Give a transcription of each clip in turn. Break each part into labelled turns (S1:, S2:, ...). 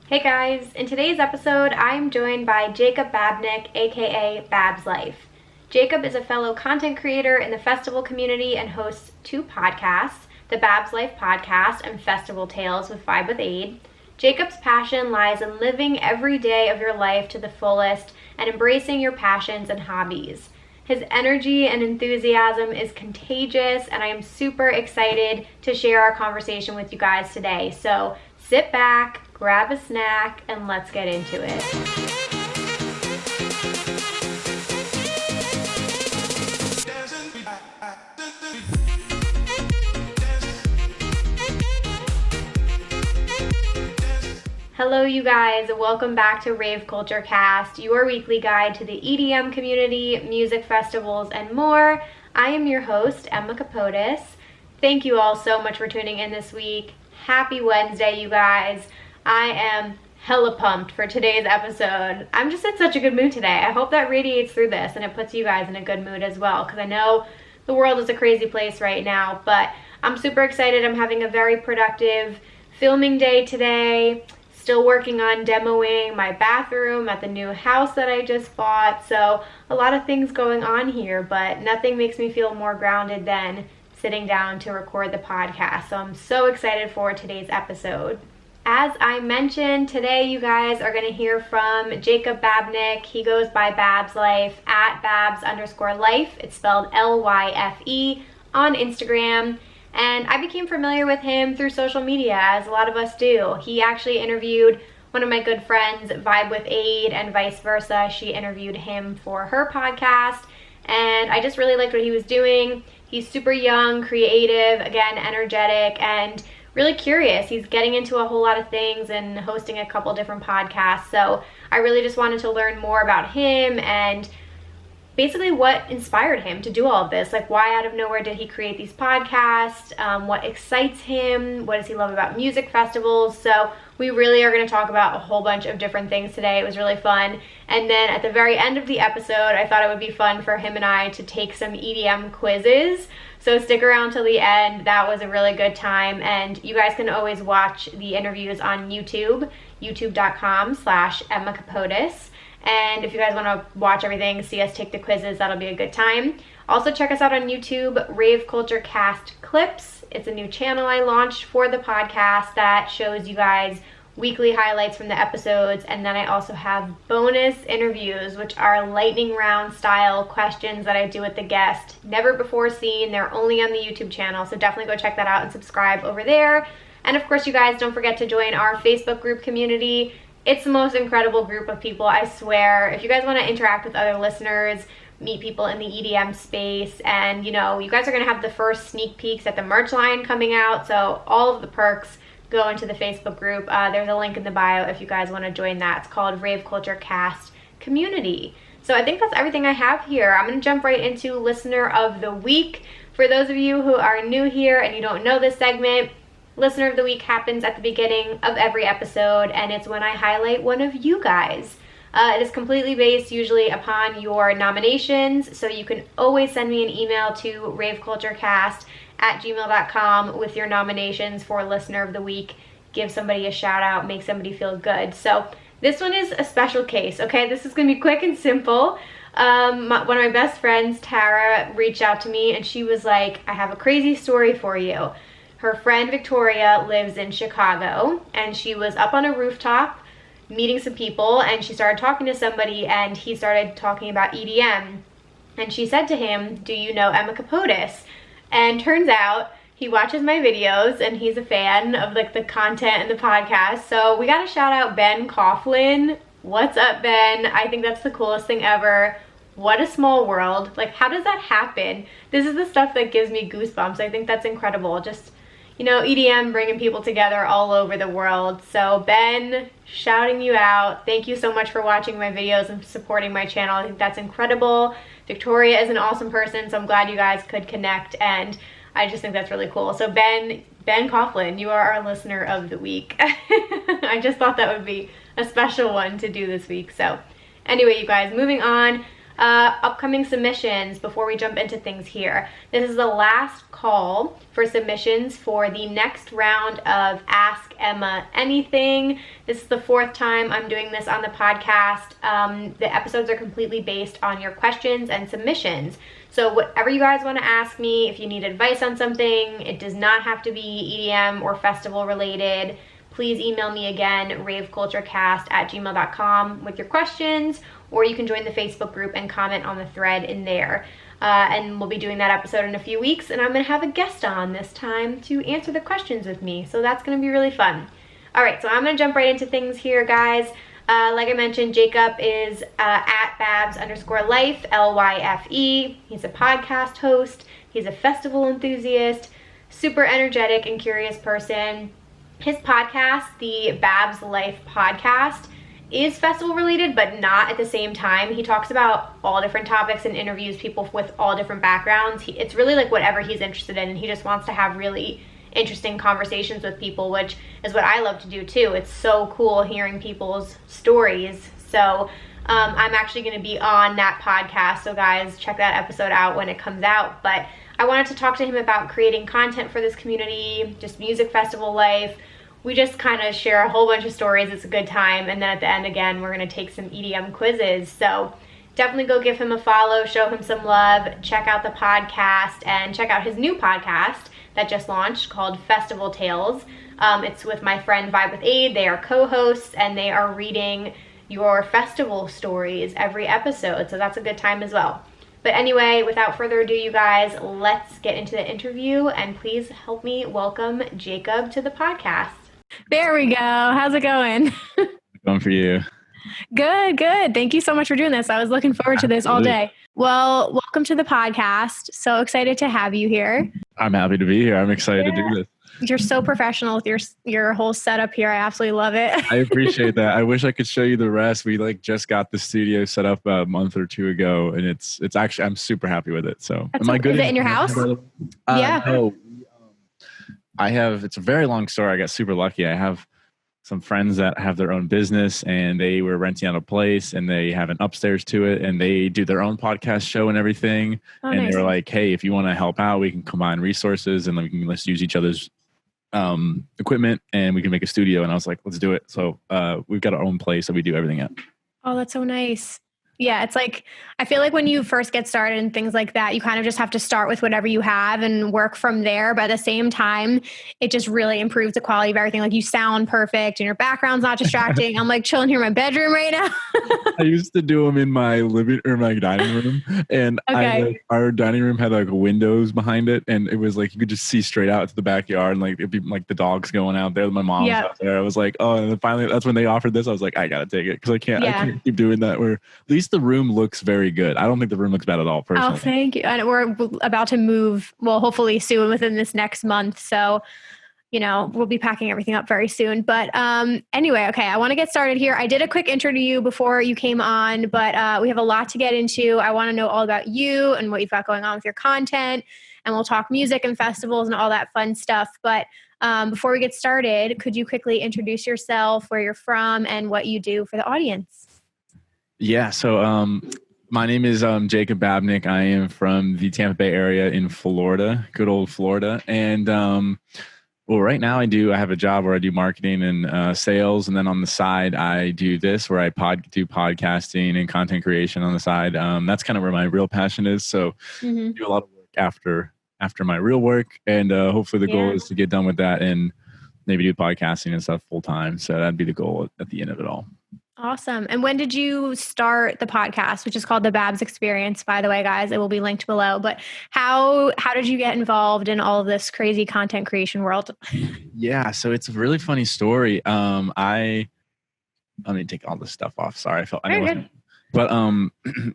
S1: Hey guys, in today's episode, I'm joined by Jacob Babnick, aka Bab's Life. Jacob is a fellow content creator in the festival community and hosts two podcasts, the Bab's Life podcast and Festival Tales with Vibe with Aid. Jacob's passion lies in living every day of your life to the fullest and embracing your passions and hobbies. His energy and enthusiasm is contagious, and I am super excited to share our conversation with you guys today. So sit back, grab a snack, and let's get into it. Hello you guys, welcome back to Rave Culture Cast, your weekly guide to the EDM community, music festivals, and more. I am your host, Emma Kapotes. Thank you all so much for tuning in this week. Happy Wednesday, you guys. I am hella pumped for today's episode. I'm just in such a good mood today. I hope that radiates through this and it puts you guys in a good mood as well, because I know the world is a crazy place right now, but I'm super excited. I'm having a very productive filming day today. Still working on demoing my bathroom at the new house that I just bought. So a lot of things going on here, but nothing makes me feel more grounded than sitting down to record the podcast. So I'm so excited for today's episode. As I mentioned, today you guys are going to hear from Jacob Babnick. He goes by Bab's Life at Babs_Life. It's spelled Lyfe on Instagram. And I became familiar with him through social media, as a lot of us do. He actually interviewed one of my good friends, Vibe with Aid, and vice versa. She interviewed him for her podcast. And I just really liked what he was doing. He's super young, creative, again, energetic, and really curious. He's getting into a whole lot of things and hosting a couple different podcasts. So I really just wanted to learn more about him and basically what inspired him to do all of this. Like, why out of nowhere did he create these podcasts? What excites him? What does he love about music festivals? So we really are going to talk about a whole bunch of different things today. It was really fun. And then at the very end of the episode, I thought it would be fun for him and I to take some EDM quizzes. So stick around till the end. That was a really good time. And you guys can always watch the interviews on YouTube, youtube.com/Emma Kapotes. And if you guys want to watch everything, see us take the quizzes, that'll be a good time. Also check us out on YouTube, raveculturecast clips. It's a new channel I launched for the podcast that shows you guys weekly highlights from the episodes. And then I also have bonus interviews, which are lightning round style questions that I do with the guest. Never before seen. They're only on the YouTube channel. So definitely go check that out and subscribe over there. And of course, you guys don't forget to join our Facebook group community. It's the most incredible group of people, I swear. If you guys want to interact with other listeners, meet people in the EDM space, and you guys are going to have the first sneak peeks at the merch line coming out, so all of the perks go into the Facebook group. There's a link in the bio if you guys want to join that. It's called Rave Culture Cast Community. So I think that's everything I have here. I'm going to jump right into Listener of the Week. For those of you who are new here and you don't know this segment, Listener of the Week happens at the beginning of every episode, and it's when I highlight one of you guys. It is completely based usually upon your nominations, so you can always send me an email to raveculturecast@gmail.com with your nominations for Listener of the Week. Give somebody a shout out, make somebody feel good. So this one is a special case, okay? This is going to be quick and simple. One of my best friends, Tara, reached out to me, and she was like, I have a crazy story for you. Her friend Victoria lives in Chicago, and she was up on a rooftop meeting some people, and she started talking to somebody, and he started talking about EDM. And she said to him, do you know Emma Kapotes? And turns out he watches my videos, and he's a fan of like the content and the podcast. So we got to shout out Ben Coughlin. What's up, Ben? I think that's the coolest thing ever. What a small world. Like, how does that happen? This is the stuff that gives me goosebumps. I think that's incredible. Just, EDM bringing people together all over the world. So Ben, shouting you out. Thank you so much for watching my videos and supporting my channel. I think that's incredible. Victoria is an awesome person, so I'm glad you guys could connect, and I just think that's really cool. So Ben Coughlin, you are our Listener of the Week. I just thought that would be a special one to do this week. So anyway, you guys, moving on. Upcoming submissions before we jump into things here. This is the last call for submissions for the next round of Ask Emma Anything. This is the 4th time I'm doing this on the podcast. The episodes are completely based on your questions and submissions. So whatever you guys want to ask me, if you need advice on something, it does not have to be EDM or festival related. Please email me again, raveculturecast@gmail.com with your questions, or you can join the Facebook group and comment on the thread in there. And we'll be doing that episode in a few weeks, and I'm going to have a guest on this time to answer the questions with me, so that's going to be really fun. All right, so I'm going to jump right into things here, guys. Like I mentioned, Jacob is at Babs_Lyfe, Lyfe. He's a podcast host. He's a festival enthusiast, super energetic and curious person. His podcast, the Babs Lyfe podcast, is festival related, but not at the same time. He talks about all different topics and interviews people with all different backgrounds. It's really like whatever he's interested in, and he just wants to have really interesting conversations with people, which is what I love to do too. It's so cool hearing people's stories. So I'm actually going to be on that podcast, so guys, check that episode out when it comes out. But I wanted to talk to him about creating content for this community, just music festival life. We just kind of share a whole bunch of stories. It's a good time. And then at the end, again, we're going to take some EDM quizzes. So definitely go give him a follow, show him some love, check out the podcast, and check out his new podcast that just launched called Festival Tales. It's with my friend Vibe with Aid. They are co-hosts, and they are reading your festival stories every episode. So that's a good time as well. But anyway, without further ado, you guys, let's get into the interview, and please help me welcome Jacob to the podcast.
S2: There we go. How's it going?
S3: Going for you.
S2: Good. Thank you so much for doing this. I was looking forward to this all day. Well, welcome to the podcast. So excited to have you here.
S3: I'm happy to be here. I'm excited to do this.
S2: You're so professional with your whole setup here. I absolutely love it.
S3: I appreciate that. I wish I could show you the rest. We just got the studio set up a month or two ago, and it's actually, I'm super happy with it. So
S2: am I good? Is it in your house? Yeah.
S3: No, it's a very long story. I got super lucky. I have some friends that have their own business, and they were renting out a place, and they have an upstairs to it, and they do their own podcast show and everything.
S2: Oh,
S3: and
S2: nice.
S3: they were like, hey, if you want to help out, we can combine resources, and let's use each other's equipment, and we can make a studio. And I was like, let's do it. So we've got our own place that we do everything at.
S2: Oh, that's so nice. Yeah, it's like, I feel like when you first get started and things like that, you kind of just have to start with whatever you have and work from there. But at the same time, it just really improves the quality of everything. Like, you sound perfect and your background's not distracting. I'm like chilling here in my bedroom right now.
S3: I used to do them in my living or my dining room, and
S2: Okay.
S3: our dining room had like windows behind it, and it was like you could just see straight out to the backyard, and like it'd be like the dogs going out there. My mom's out there. I was like, oh, and then finally that's when they offered this. I was like, I gotta take it because I can't keep doing that. Where at least the room looks very good. I don't think the room looks bad at all, personally.
S2: Oh, thank you. And we're about to move, well, hopefully soon, within this next month. So, we'll be packing everything up very soon. But anyway, okay, I want to get started here. I did a quick intro to you before you came on, but we have a lot to get into. I want to know all about you and what you've got going on with your content, and we'll talk music and festivals and all that fun stuff. But before we get started, could you quickly introduce yourself, where you're from, and what you do for the audience?
S3: Yeah. So my name is Jacob Babnick. I am from the Tampa Bay area in Florida, good old Florida. And right now I have a job where I do marketing and sales. And then on the side, I do this where I do podcasting and content creation on the side. That's kind of where my real passion is. So I do a lot of work after my real work. And hopefully the goal is to get done with that and maybe do podcasting and stuff full time. So that'd be the goal at the end of it all.
S2: Awesome. And when did you start the podcast, which is called The Babs Experience, by the way, guys? It will be linked below. But how did you get involved in all of this crazy content creation world?
S3: Yeah, so it's a really funny story. Let me take all this stuff off. Sorry, But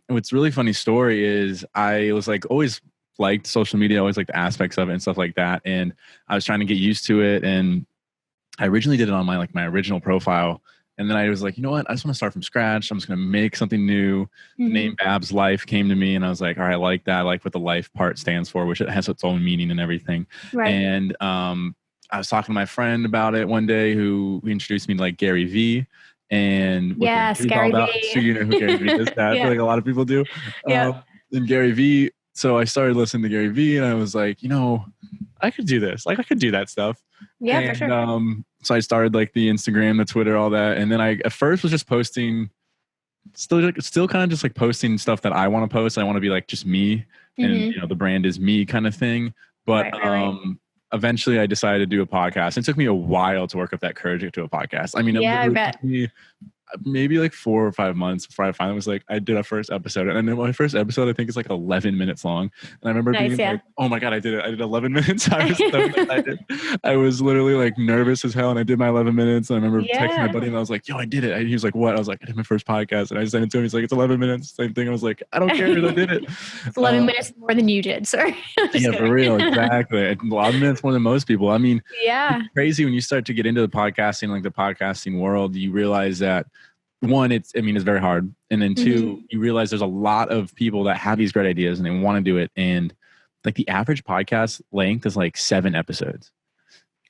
S3: what's really funny story is I was like always liked social media, always liked the aspects of it and stuff like that. And I was trying to get used to it. And I originally did it on my original profile. And then I was like, you know what? I just want to start from scratch. I'm just going to make something new. The name Babs Lyfe came to me, and I was like, all right, I like that. I like what the life part stands for, which it has its own meaning and everything.
S2: Right.
S3: And I was talking to my friend about it one day who introduced me to like Gary Vee. and what
S2: Yes,
S3: he's all
S2: Gary
S3: about.
S2: V.
S3: So you know who Gary V is. That
S2: Yeah.
S3: like a lot of people do.
S2: Yeah.
S3: And Gary V. So I started listening to Gary V, and I was like, you know, I could do this. Like I could do that stuff.
S2: Yeah,
S3: and,
S2: for sure.
S3: So I started like the Instagram, the Twitter, all that, and then I at first was just posting. Still kind of just like posting stuff that I want to post. I want to be like just me, and you know the brand is me kind of thing. But
S2: Right.
S3: eventually I decided to do a podcast. It took me a while to work up that courage to do a podcast. I mean,
S2: Yeah, I
S3: it
S2: bet.
S3: took me maybe like 4 or 5 months before I finally was like, I did a first episode. And then my first episode, I think is like 11 minutes long. And I remember being like, oh my God, I did it. I did 11 minutes. I was so excited. I was literally like nervous as hell. And I did my 11 minutes. And I remember texting my buddy and I was like, yo, I did it. He was like, what? I was like, I did my first podcast. And I sent it to him. He's like, it's 11 minutes. Same thing. I was like, I don't care. I did it.
S2: It's 11 minutes more than you did. Sorry.
S3: Yeah, for real. Exactly. 11 minutes more than most people. I mean, it's crazy when you start to get into the podcasting, like the podcasting world, you realize that one, it's very hard. And then two, you realize there's a lot of people that have these great ideas and they want to do it. And like the average podcast length is like 7 episodes.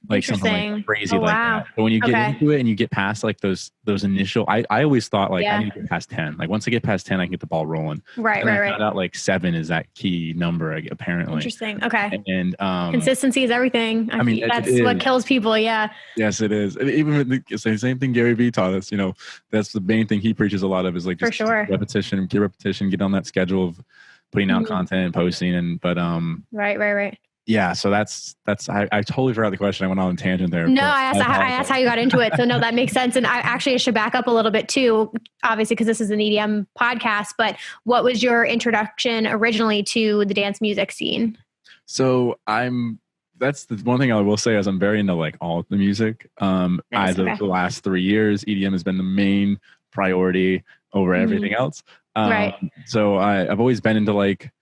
S3: Like something like crazy like that. But when you get into it and you get past like those initial, I always thought like I need to get past 10. Like once I get past 10, I can get the ball rolling.
S2: Right.
S3: I found out like 7 is that key number apparently.
S2: Interesting. Okay.
S3: And
S2: consistency is everything. I mean, that's what kills people. Yeah.
S3: Yes, it is. And even the same thing Gary Vee taught us. You know, that's the main thing he preaches a lot of is like just repetition, get on that schedule of putting out content and posting. And
S2: right.
S3: Yeah, so that's I totally forgot the question. I went on a tangent there.
S2: No, I asked how you got into it. So no, that makes sense. And I should back up a little bit too, obviously, because this is an EDM podcast. But what was your introduction originally to the dance music scene?
S3: So that's the one thing I will say is I'm very into like all of the music. As of the last 3 years, EDM has been the main priority over everything else.
S2: Right.
S3: So I've always been into like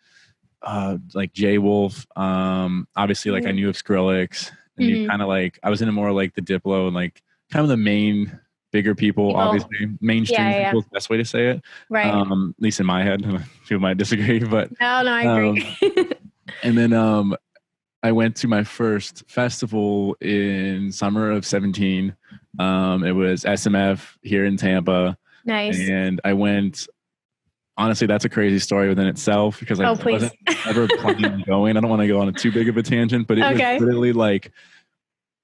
S3: J Wolf, obviously like I knew of Skrillex and you kind of like I was into more like the Diplo and like kind of the main bigger people. Obviously mainstream people is the best way to say it, right? At least in my head. People might disagree, but
S2: no, I agree.
S3: And then I went to my first festival in summer of 17. It was SMF here in Tampa.
S2: Nice.
S3: And I went. Honestly, that's a crazy story within itself because I wasn't ever planning on going. I don't want to go on too big of a tangent, but it was literally like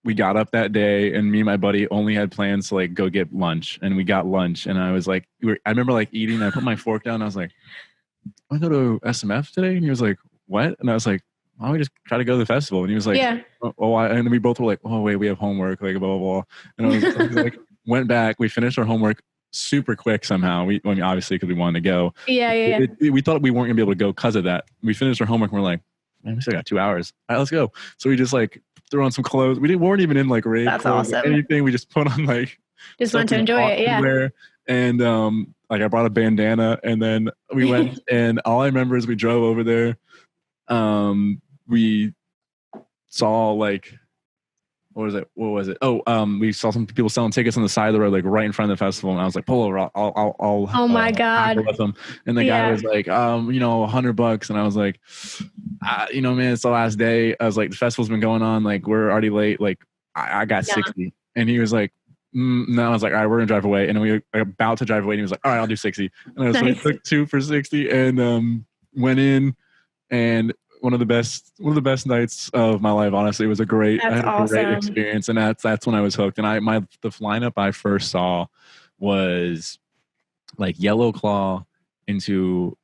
S3: we got up that day and me and my buddy only had plans to like go get lunch, and we got lunch, and I was like, I remember like eating. I put my fork down. And I was like, "I go to SMF today," and he was like, "What?" And I was like, "Why don't we just try to go to the festival?" And he was like, and we both were like, "Oh wait, we have homework," like blah blah blah. And I was like, went back. We finished our homework super quick somehow. Obviously because we wanted to go.
S2: Yeah.
S3: We thought we weren't gonna be able to go because of that. We finished our homework and we're like, man, we still got 2 hours. All right, let's go. So we just like threw on some clothes. We weren't even in like rave clothes or anything. We just put on like
S2: just wanted to enjoy it. Yeah.
S3: And like I brought a bandana and then we went and all I remember is we drove over there. We saw like what was it? We saw some people selling tickets on the side of the road, like right in front of the festival. And I was like, pull over, I'll
S2: oh my God.
S3: With them. And the guy was like, $100. And I was like, man, it's the last day. I was like, the festival's been going on. Like, we're already late. Like I got 60. And he was like, no, I was like, all right, we're gonna drive away. And we were about to drive away. And he was like, all right, I'll do 60. And I was like, took 2 for 60 and went in and one of the best nights of my life. Honestly, it was a great experience, and that's when I was hooked. And the lineup I first saw was like Yellow Claw into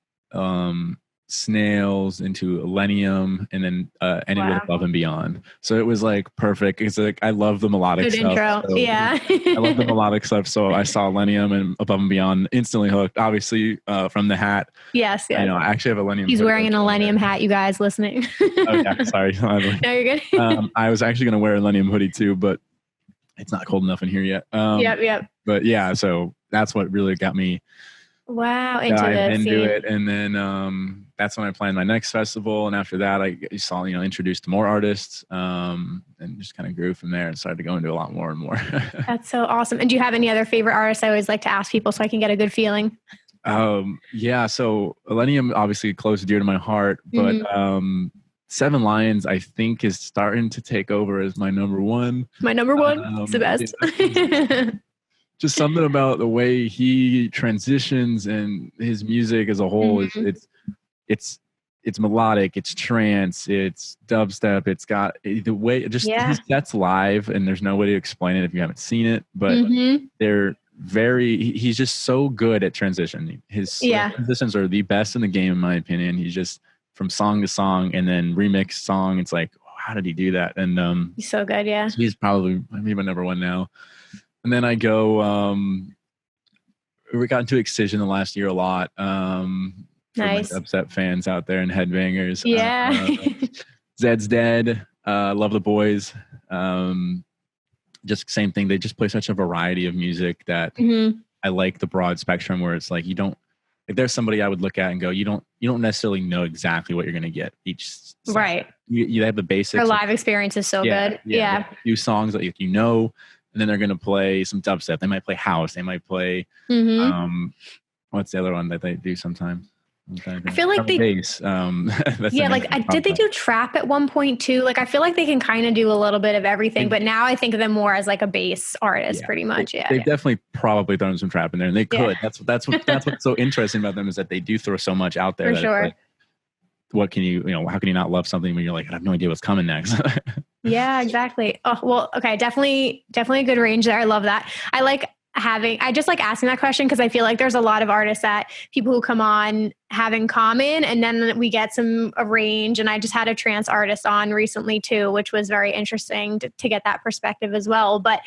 S3: Snails into Millennium, and then ended with Above and Beyond. So it was like perfect. It's like I love the melodic
S2: Good
S3: stuff.
S2: Intro.
S3: So I love the melodic stuff. So I saw Millennium and Above and Beyond, instantly hooked. Obviously, from the hat.
S2: Yes.
S3: I actually have a Millennium.
S2: He's wearing a Millennium hat. You guys listening?
S3: Oh yeah, sorry.
S2: No, you're good.
S3: I was actually going to wear a Millennium hoodie too, but it's not cold enough in here yet.
S2: Yep.
S3: But yeah, so that's what really got me.
S2: Wow, into
S3: it, and then that's when I planned my next festival, and after that, I saw introduced to more artists, and just kind of grew from there and started to go into a lot more and more.
S2: That's so awesome. And do you have any other favorite artists? I always like to ask people so I can get a good feeling.
S3: Yeah, so Millennium obviously close to dear to my heart, but Seven Lions I think is starting to take over as my number one.
S2: My number one, it's the best.
S3: just something about the way he transitions and his music as a whole is it's melodic, it's trance, it's dubstep, it's got the way just his sets live, and there's no way to explain it if you haven't seen it, but they're he's just so good at transitioning. His transitions are the best in the game in my opinion. He's just from song to song and then remix song. It's like, how did he do that? And
S2: he's so good. So
S3: he's probably my number one now. And then I go we got into Excision the last year a lot.
S2: Nice.
S3: For my Dubstep fans out there and headbangers. Zed's Dead. Love the Boys. Just same thing. They just play such a variety of music that I like the broad spectrum where it's like you don't, if there's somebody I would look at and go, you don't necessarily know exactly what you're going to get each song.
S2: Right.
S3: You have the basics.
S2: Their live experience is so good.
S3: A few songs that you know, and then they're going to play some dubstep. They might play house. They might play what's the other one that they do sometimes?
S2: I feel like they
S3: bass.
S2: Did they do trap at one point too? Like I feel like they can kind of do a little bit of everything, but now I think of them more as like a bass artist pretty much.
S3: They've definitely probably thrown some trap in there, and they could. That's what's so interesting about them is that they do throw so much out there.
S2: For sure.
S3: Like, what can how can you not love something when you're like, I have no idea what's coming next?
S2: Yeah, exactly. Oh, well, okay. Definitely a good range there. I love that. I just like asking that question because I feel like there's a lot of artists that people who come on have in common, and then we get a range. And I just had a trance artist on recently too, which was very interesting to get that perspective as well. But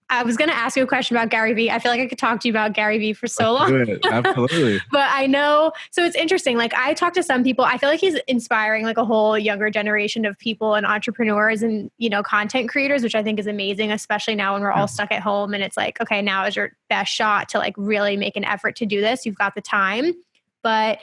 S2: I was going to ask you a question about Gary Vee. I feel like I could talk to you about Gary Vee for so long.
S3: Absolutely.
S2: But I know, so it's interesting. Like I talk to some people, I feel like he's inspiring like a whole younger generation of people and entrepreneurs and, content creators, which I think is amazing, especially now when we're all stuck at home and it's like, okay, now is your best shot to like really make an effort to do this. You've got the time, but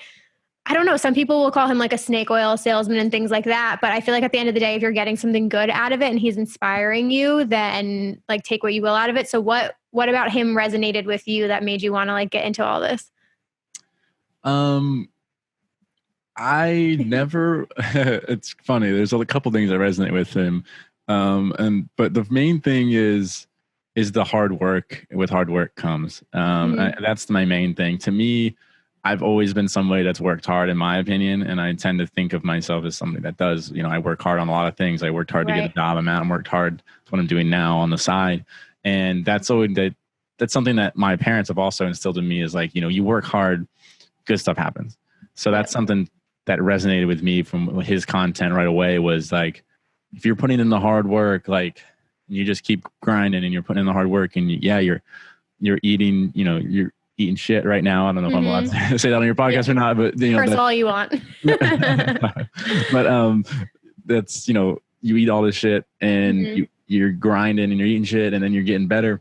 S2: I don't know. Some people will call him like a snake oil salesman and things like that. But I feel like at the end of the day, if you're getting something good out of it and he's inspiring you, then like take what you will out of it. So what about him resonated with you that made you want to like get into all this?
S3: I never, it's funny. There's a couple things that resonate with him. But the main thing is the hard work. With hard work comes. That's my main thing. To me, I've always been somebody that's worked hard in my opinion. And I tend to think of myself as somebody that does, I work hard on a lot of things. I worked hard to get a job I'm at and worked hard. That's what I'm doing now on the side. And that's something that my parents have also instilled in me is like, you work hard, good stuff happens. So that's something that resonated with me from his content right away was like, if you're putting in the hard work, like you just keep grinding and you're putting in the hard work and you're eating, you're eating shit right now. I don't know if I'm allowed to say that on your podcast or not, but
S2: first of all, you want.
S3: But that's you eat all this shit and you're grinding and you're eating shit and then you're getting better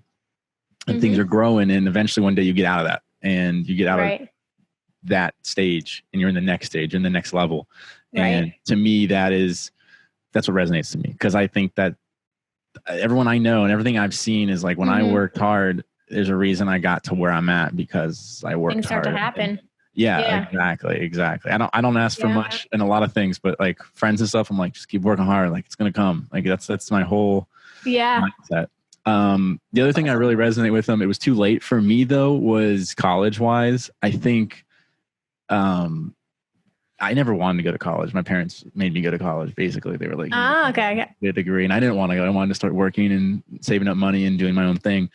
S3: and things are growing and eventually one day you get out of that and you get out of that stage and you're in the next stage and the next level. And to me, that's what resonates to me because I think that everyone I know and everything I've seen is like when I worked hard, there's a reason I got to where I'm at because I worked hard.
S2: Things start to happen.
S3: Exactly. I don't ask for much in a lot of things, but like friends and stuff, I'm like, just keep working hard. Like it's going to come. Like that's my whole mindset. The other thing I really resonate with them, it was too late for me though, was college wise. I think, I never wanted to go to college. My parents made me go to college. Basically, they were like,
S2: okay.
S3: Get a degree. And I didn't want to go. I wanted to start working and saving up money and doing my own thing.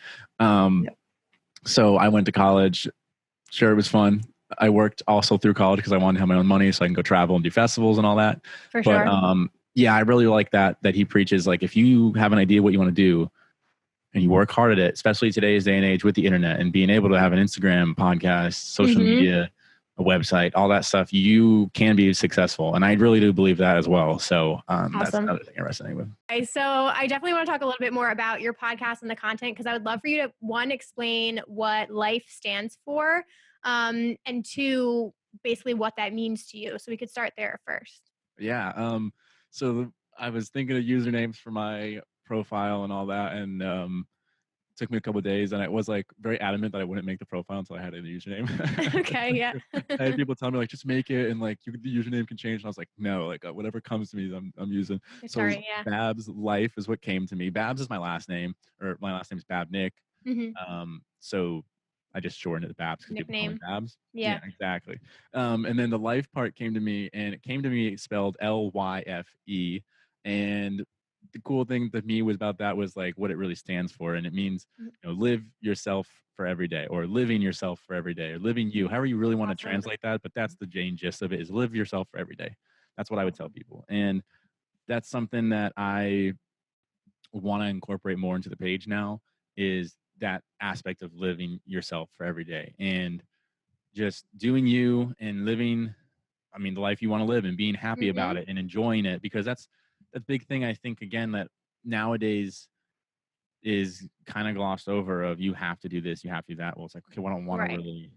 S3: So I went to college. Sure, it was fun. I worked also through college because I wanted to have my own money so I can go travel and do festivals and all that.
S2: For sure.
S3: But I really like that he preaches like if you have an idea what you want to do and you work hard at it, especially today's day and age with the internet and being able to have an Instagram, podcast, social media, a website, all that stuff, you can be successful. And I really do believe that as well. So that's another thing I resonate with.
S2: Okay, so I definitely want to talk a little bit more about your podcast and the content because I would love for you to, one, explain what Lyfe stands for, and two, basically what that means to you. So we could start there first.
S3: Yeah. So I was thinking of usernames for my profile and all that. And took me a couple of days and I was like very adamant that I wouldn't make the profile until I had a username.
S2: Okay. Yeah.
S3: I had people tell me like, just make it. And like the username can change. And I was like, no, like whatever comes to me, I'm using.
S2: Sorry,
S3: Babs Lyfe is what came to me. Babs is my last name, or my last name is Babnik. So I just shortened it to Babs because people call me
S2: Nickname.
S3: Babs.
S2: Yeah.
S3: Exactly. And then the Lyfe part came to me, and it came to me spelled Lyfe. And the cool thing to me was about that was like what it really stands for. And it means, live yourself for every day, or living yourself for every day, or living you, however you really want to translate that. But that's the Jane gist of it, is live yourself for every day. That's what I would tell people. And that's something that I want to incorporate more into the page now, is that aspect of living yourself for every day and just doing you and living, the life you want to live and being happy about it and enjoying it, because that's the big thing I think, again, that nowadays is kind of glossed over, of you have to do this, you have to do that. Well, it's like, okay, well, I don't want to really,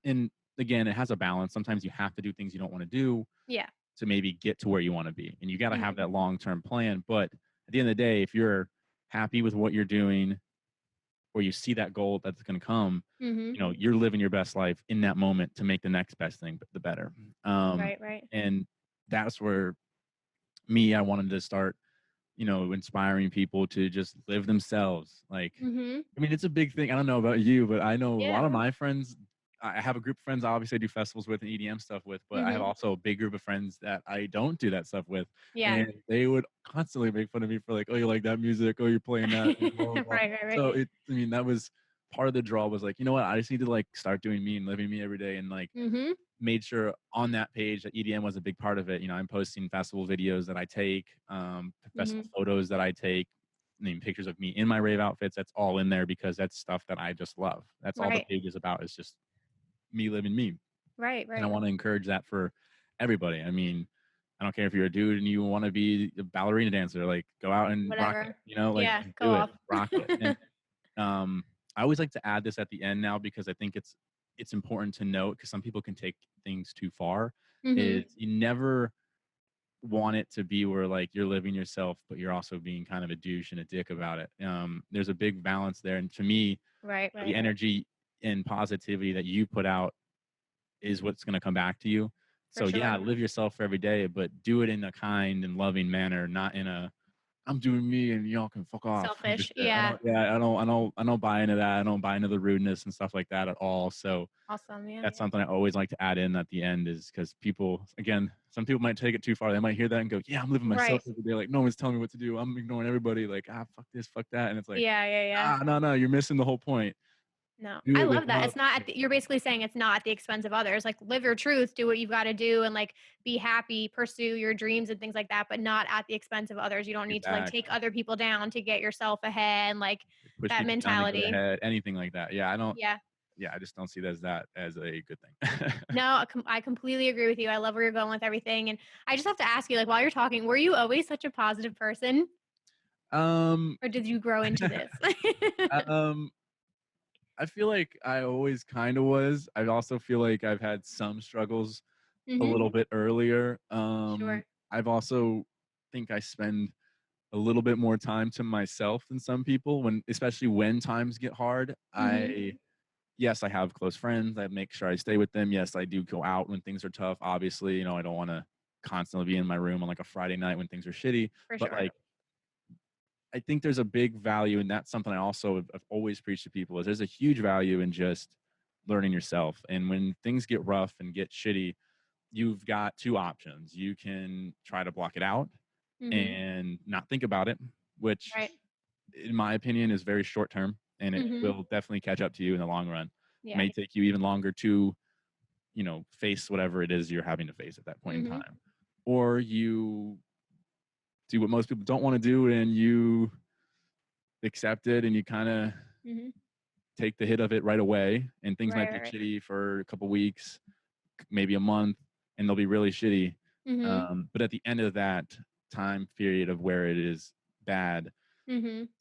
S3: and again, it has a balance. Sometimes you have to do things you don't want to do to maybe get to where you want to be. And you got to have that long-term plan. But at the end of the day, if you're happy with what you're doing, or you see that goal that's going to come, you're living your best life in that moment to make the next best thing the better.
S2: Right.
S3: And that's where I wanted to start, inspiring people to just live themselves. Like, it's a big thing. I don't know about you, but I know a lot of my friends, I have a group of friends obviously I do festivals with and EDM stuff with, but I have also a big group of friends that I don't do that stuff with. And they would constantly make fun of me for like, oh, you like that music? Oh, you're playing that. Blah, blah, blah.
S2: Right.
S3: So that was part of the draw, was like, you know what? I just need to like start doing me and living me every day. And like made sure on that page that EDM was a big part of it. I'm posting festival videos that I take, festival photos that I take, pictures of me in my rave outfits. That's all in there because that's stuff that I just love. That's all the page is about, is just me living me.
S2: Right.
S3: And I want to encourage that for everybody. I don't care if you're a dude and you want to be a ballerina dancer, like go out and rock it, like do it, rock it. And I always like to add this at the end now, because I think it's important to note, because some people can take things too far, is you never want it to be where like you're living yourself, but you're also being kind of a douche and a dick about it. There's a big balance there. And to me, the energy and positivity that you put out is what's going to come back to you. Live yourself for every day, but do it in a kind and loving manner, not in a I'm doing me and y'all can fuck off.
S2: Selfish.
S3: I don't buy into that. I don't buy into the rudeness and stuff like that at all. So
S2: awesome. Yeah.
S3: That's something I always like to add in at the end, is because people, again, some people might take it too far. They might hear that and go, yeah, I'm living myself every day. Like, no one's telling me what to do. I'm ignoring everybody. Like, fuck this, fuck that. And it's like, no, you're missing the whole point.
S2: No, I love that. It's not, you're basically saying it's not at the expense of others. Like, live your truth, do what you've got to do, and like be happy, pursue your dreams and things like that, but not at the expense of others. You don't need to like take other people down to get yourself ahead. And like
S3: push
S2: that mentality,
S3: ahead, anything like that. Yeah, I don't. Yeah, I just don't see that as a good thing.
S2: No, I completely agree with you. I love where you're going with everything. And I just have to ask you, like, while you're talking, were you always such a positive person? Or did you grow into this?
S3: I feel like I always kind of was. I also feel like I've had some struggles a little bit earlier. I've also think I spend a little bit more time to myself than some people, especially when times get hard. Yes, I have close friends. I make sure I stay with them. Yes, I do go out when things are tough. Obviously, I don't want to constantly be in my room on like a Friday night when things are shitty. Like, I think there's a big value, and that's something I also have always preached to people, is there's a huge value in just learning yourself. And when things get rough and get shitty, you've got two options. You can try to block it out and not think about it, which in my opinion is very short term, and it will definitely catch up to you in the long run. It may take you even longer to, face whatever it is you're having to face at that point in time. Or you do what most people don't want to do, and you accept it, and you kind of take the hit of it right away, and things might be shitty for a couple weeks, maybe a month, and they'll be really shitty. But at the end of that time period of where it is bad,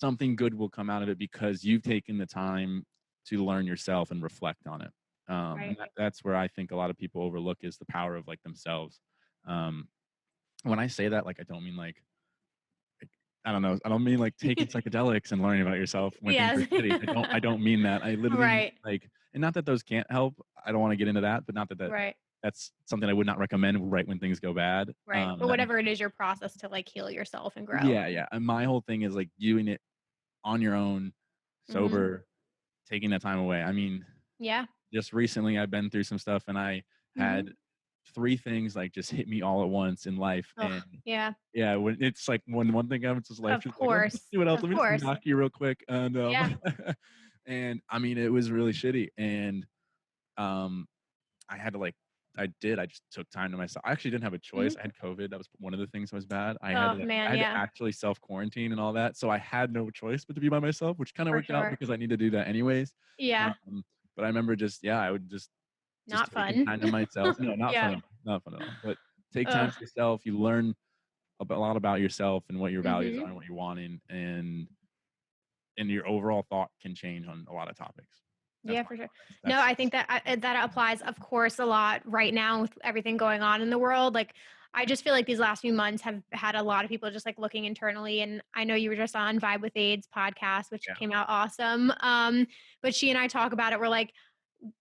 S3: something good will come out of it, because you've taken the time to learn yourself and reflect on it. And that's where I think a lot of people overlook, is the power of like themselves. When I say that, like, I don't mean like, I don't know. I don't mean like taking psychedelics and learning about yourself when things are shitty. I don't mean that. I literally mean, like, and not that those can't help. I don't want to get into that, but not that that's something I would not recommend right when things go bad.
S2: But whatever it is, your process to like heal yourself and grow.
S3: Yeah. And my whole thing is like doing it on your own, sober, taking that time away. I mean,
S2: Yeah.
S3: just recently I've been through some stuff, and I had 3 things like just hit me all at once in life.
S2: Ugh,
S3: And
S2: yeah.
S3: when it's like when one thing happens, just life
S2: Of
S3: just like, oh, let's
S2: course.
S3: see what else.
S2: Of
S3: Let me
S2: course.
S3: just knock you real quick. And
S2: Yeah.
S3: and I mean, it was really shitty. And I had to I just took time to myself. I actually didn't have a choice. I had COVID. That was one of the things that was bad. I had to actually self quarantine and all that. So I had no choice but to be by myself, which kind of worked out because I need to do that anyways.
S2: Yeah.
S3: But I remember I would just
S2: Not
S3: taking
S2: fun.
S3: time to myself. No, not
S2: Yeah.
S3: fun. Not fun at all. But take time to yourself. You learn a lot about yourself and what your values are and what you're wanting, and your overall thought can change on a lot of topics.
S2: Yeah, for sure. No, I think that applies, of course, a lot right now with everything going on in the world. Like, I just feel like these last few months have had a lot of people just like looking internally. And I know you were just on Vibe with AIDS podcast, which came out awesome. But she and I talk about it. We're like,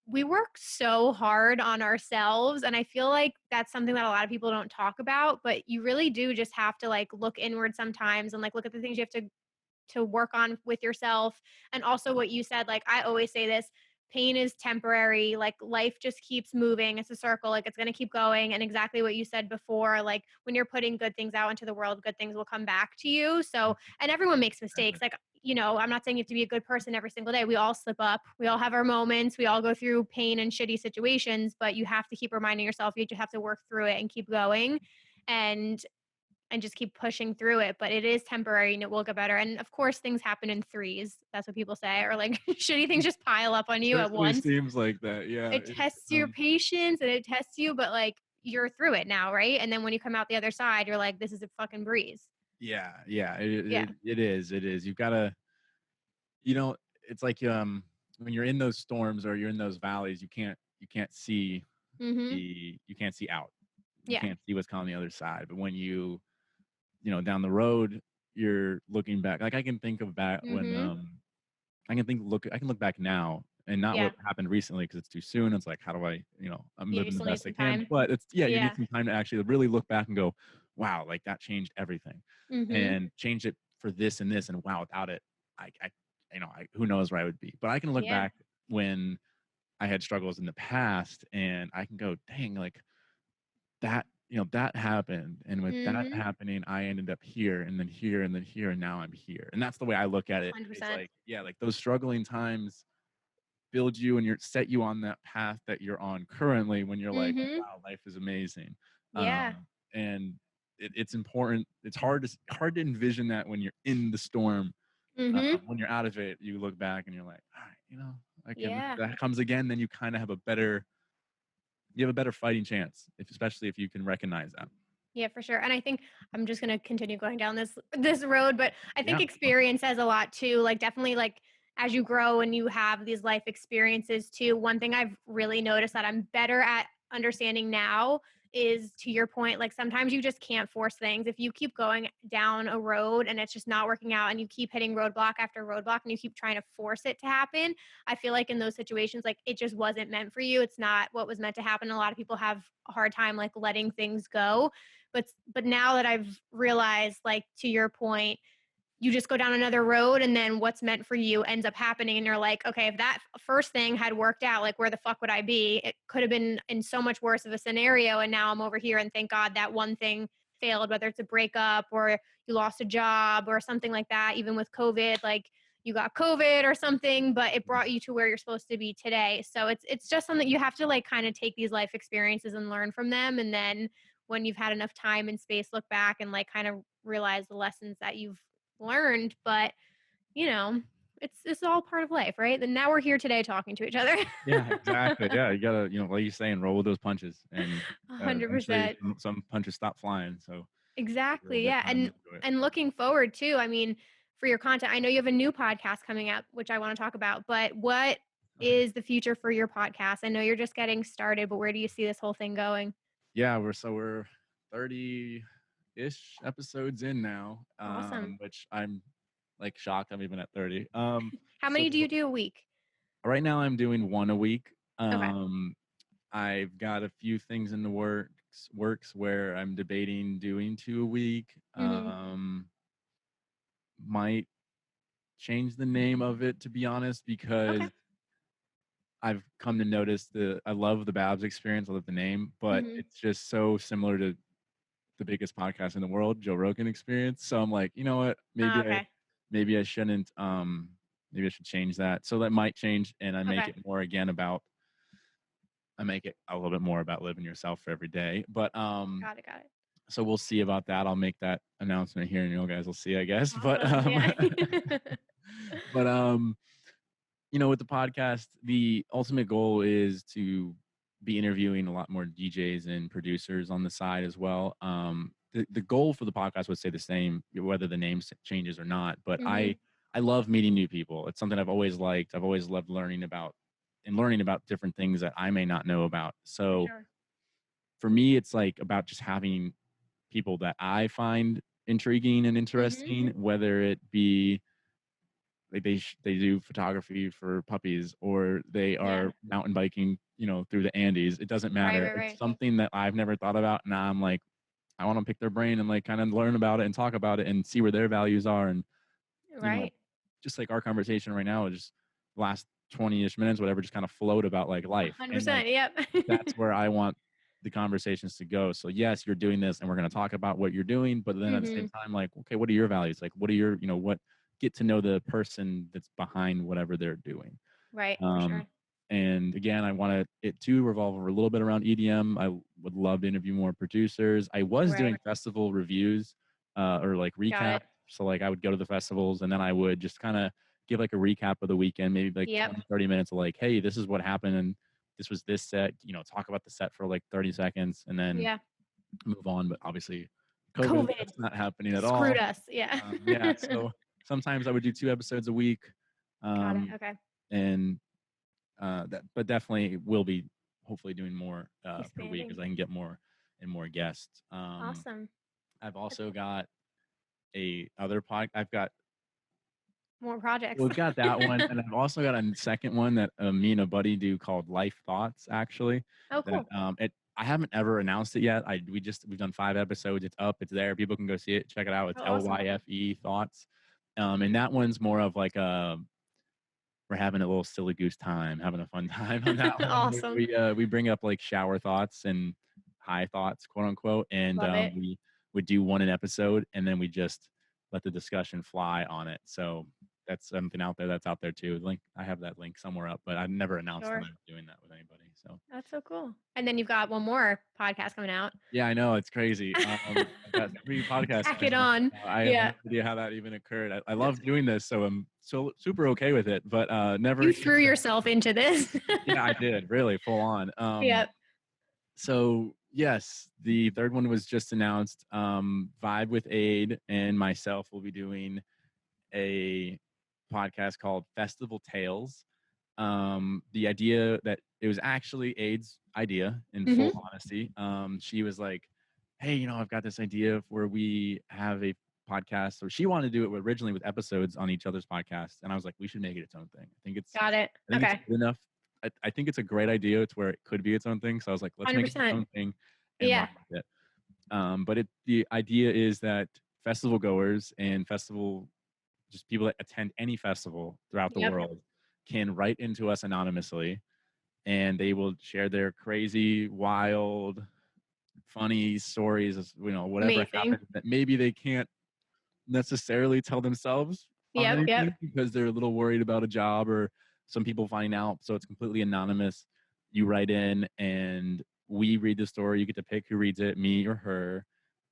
S2: we work so hard on ourselves. And I feel like that's something that a lot of people don't talk about, but you really do just have to like look inward sometimes and like look at the things you have to work on with yourself. And also what you said, like I always say this, pain is temporary, like life just keeps moving, it's a circle, like it's going to keep going. And exactly what you said before, like when you're putting good things out into the world, good things will come back to you. So, and everyone makes mistakes, like, you know, I'm not saying you have to be a good person every single day. We all slip up, we all have our moments, we all go through pain and shitty situations, but you have to keep reminding yourself, you just have to work through it and keep going and just keep pushing through it. But it is temporary and it will get better. And of course, things happen in threes. That's what people say. Or like shitty things just pile up on you at once.
S3: It seems like that. Yeah.
S2: It tests your patience and it tests you, but like you're through it now, right? And then when you come out the other side, you're like, this is a fucking breeze.
S3: Yeah. It is. You've got to, it's like when you're in those storms or you're in those valleys, you can't see you can't see out. You can't see what's coming on the other side. But when down the road, you're looking back. Like I can think of back when I can look back now and not what happened recently because it's too soon. It's like, how do I, I'm living the best I can. But it's you need some time to actually really look back and go, wow, like that changed everything and changed it for this and this. And wow, without it, I who knows where I would be. But I can look back when I had struggles in the past and I can go, dang, like that, that happened. And with that happening, I ended up here and then here and then here. And now I'm here. And that's the way I look at it.
S2: 100%.
S3: It's like, like those struggling times build you and set you on that path that you're on currently when you're like, wow, life is amazing. And it's important. It's hard to envision that when you're in the storm. When you're out of it, you look back and you're like, all right, if that comes again, then you kind of have a better fighting chance, especially if you can recognize that.
S2: Yeah, for sure. And I think I'm just going to continue going down this road, but I think experience says a lot too. Like definitely like as you grow and you have these life experiences too, one thing I've really noticed that I'm better at understanding now is, to your point, like sometimes you just can't force things. If you keep going down a road and it's just not working out and you keep hitting roadblock after roadblock and you keep trying to force it to happen, I feel like in those situations, like it just wasn't meant for you. It's not what was meant to happen. A lot of people have a hard time like letting things go. But now that I've realized, like to your point, you just go down another road and then what's meant for you ends up happening. And you're like, okay, if that first thing had worked out, like where the fuck would I be? It could have been in so much worse of a scenario. And now I'm over here and thank God that one thing failed, whether it's a breakup or you lost a job or something like that. Even with COVID, like you got COVID or something, but it brought you to where you're supposed to be today. So it's just something you have to like kind of take these life experiences and learn from them. And then when you've had enough time and space, look back and like kind of realize the lessons that you've learned. But it's all part of life, right? And now we're here today talking to each other.
S3: Yeah, exactly. Yeah, you gotta like you're saying, roll with those punches, and
S2: 100%.
S3: some punches stop flying. So
S2: exactly, yeah. And looking forward to, I mean, for your content, I know you have a new podcast coming up, which I want to talk about. But what is the future for your podcast? I know you're just getting started, but where do you see this whole thing going?
S3: Yeah, we're 30-ish episodes in now.
S2: Awesome.
S3: Which I'm like shocked I'm even at 30.
S2: How many do you do a week?
S3: Right now I'm doing one a week.
S2: Okay.
S3: I've got a few things in the works where I'm debating doing 2 a week. Might change the name of it, to be honest, because I've come to notice I love the Babs experience. I love the name, but it's just so similar to the biggest podcast in the world, Joe Rogan Experience. So I'm like, you know what? Maybe I shouldn't. Maybe I should change that. So that might change, and I make it more again about. I make it a little bit more about living yourself for every day. But
S2: got it.
S3: So we'll see about that. I'll make that announcement here, and you guys will see, I guess.
S2: Awesome.
S3: But you know, with the podcast, the ultimate goal is to be interviewing a lot more DJs and producers on the side as well. The goal for the podcast would stay the same, whether the name changes or not. But I love meeting new people. It's something I've always liked. I've always loved learning about different things that I may not know about. So for me, it's like about just having people that I find intriguing and interesting, whether it be like they do photography for puppies, or they are mountain biking, you know, through the Andes. It doesn't matter. It's something that I've never thought about. Now I'm like, I want to pick their brain and like kind of learn about it and talk about it and see where their values are. And you know, just like our conversation right now, just last 20-ish minutes, whatever, just kind of flowed about like life.
S2: 100%.
S3: That's where I want the conversations to go. So yes, you're doing this and we're going to talk about what you're doing, but then at the same time, like, okay, what are your values? Like, what are your, you know, get to know the person that's behind whatever they're doing.
S2: For sure.
S3: And again, I want it to revolve a little bit around EDM. I would love to interview more producers. I was doing festival reviews or like recap. So like I would go to the festivals and then I would just kind of give like a recap of the weekend, maybe like 20, 30 minutes of like, hey, this is what happened and this was this set, you know, talk about the set for like 30 seconds and then move on. But obviously COVID. That's not happening at all.
S2: Screwed us. Yeah.
S3: So sometimes I would do 2 episodes a week.
S2: Got it. Okay.
S3: And but definitely will be hopefully doing more per week as I can get more and more guests.
S2: Awesome.
S3: I've also got I've got
S2: more projects.
S3: We've got that one, and I've also got a second one that me and a buddy do called Lyfe Thoughts. Actually,
S2: cool.
S3: I haven't ever announced it yet. We've done 5 episodes. It's up. It's there. People can go see it. Check it out. It's Lyfe Thoughts, and that one's more of like we're having a little silly goose time, having a fun time on that one.
S2: Awesome.
S3: We bring up like shower thoughts and high thoughts, quote unquote, and we would do one an episode, and then we just let the discussion fly on it. So that's something out there too. I have that link somewhere up, but I've never announced that I'm doing that with anybody. So
S2: that's so cool. And then you've got one more podcast coming out.
S3: Yeah, I know, it's crazy. I've got 3 podcasts.
S2: Tack it on.
S3: I have no idea how that even occurred. I love doing this, so I'm so super okay with it. But never.
S2: You threw yourself into this.
S3: Yeah, I did, really full on. So yes, the third one was just announced. Vibe with Aid and myself will be doing a podcast called Festival Tales. The idea that it was actually Aid's idea, in full honesty. She was like, hey, you know, I've got this idea where we have a podcast. So she wanted to do it originally with episodes on each other's podcasts. And I was like, we should make it its own thing. I think it's it's good enough. I think it's a great idea. It's where it could be its own thing. So I was like, let's 100%. Make it its own thing and run with it. But the idea is that festival goers and just people that attend any festival throughout the world can write into us anonymously, and they will share their crazy, wild, funny stories, you know, whatever happened that maybe they can't necessarily tell themselves because they're a little worried about a job or some people finding out. So it's completely anonymous. You write in and we read the story. You get to pick who reads it, me or her.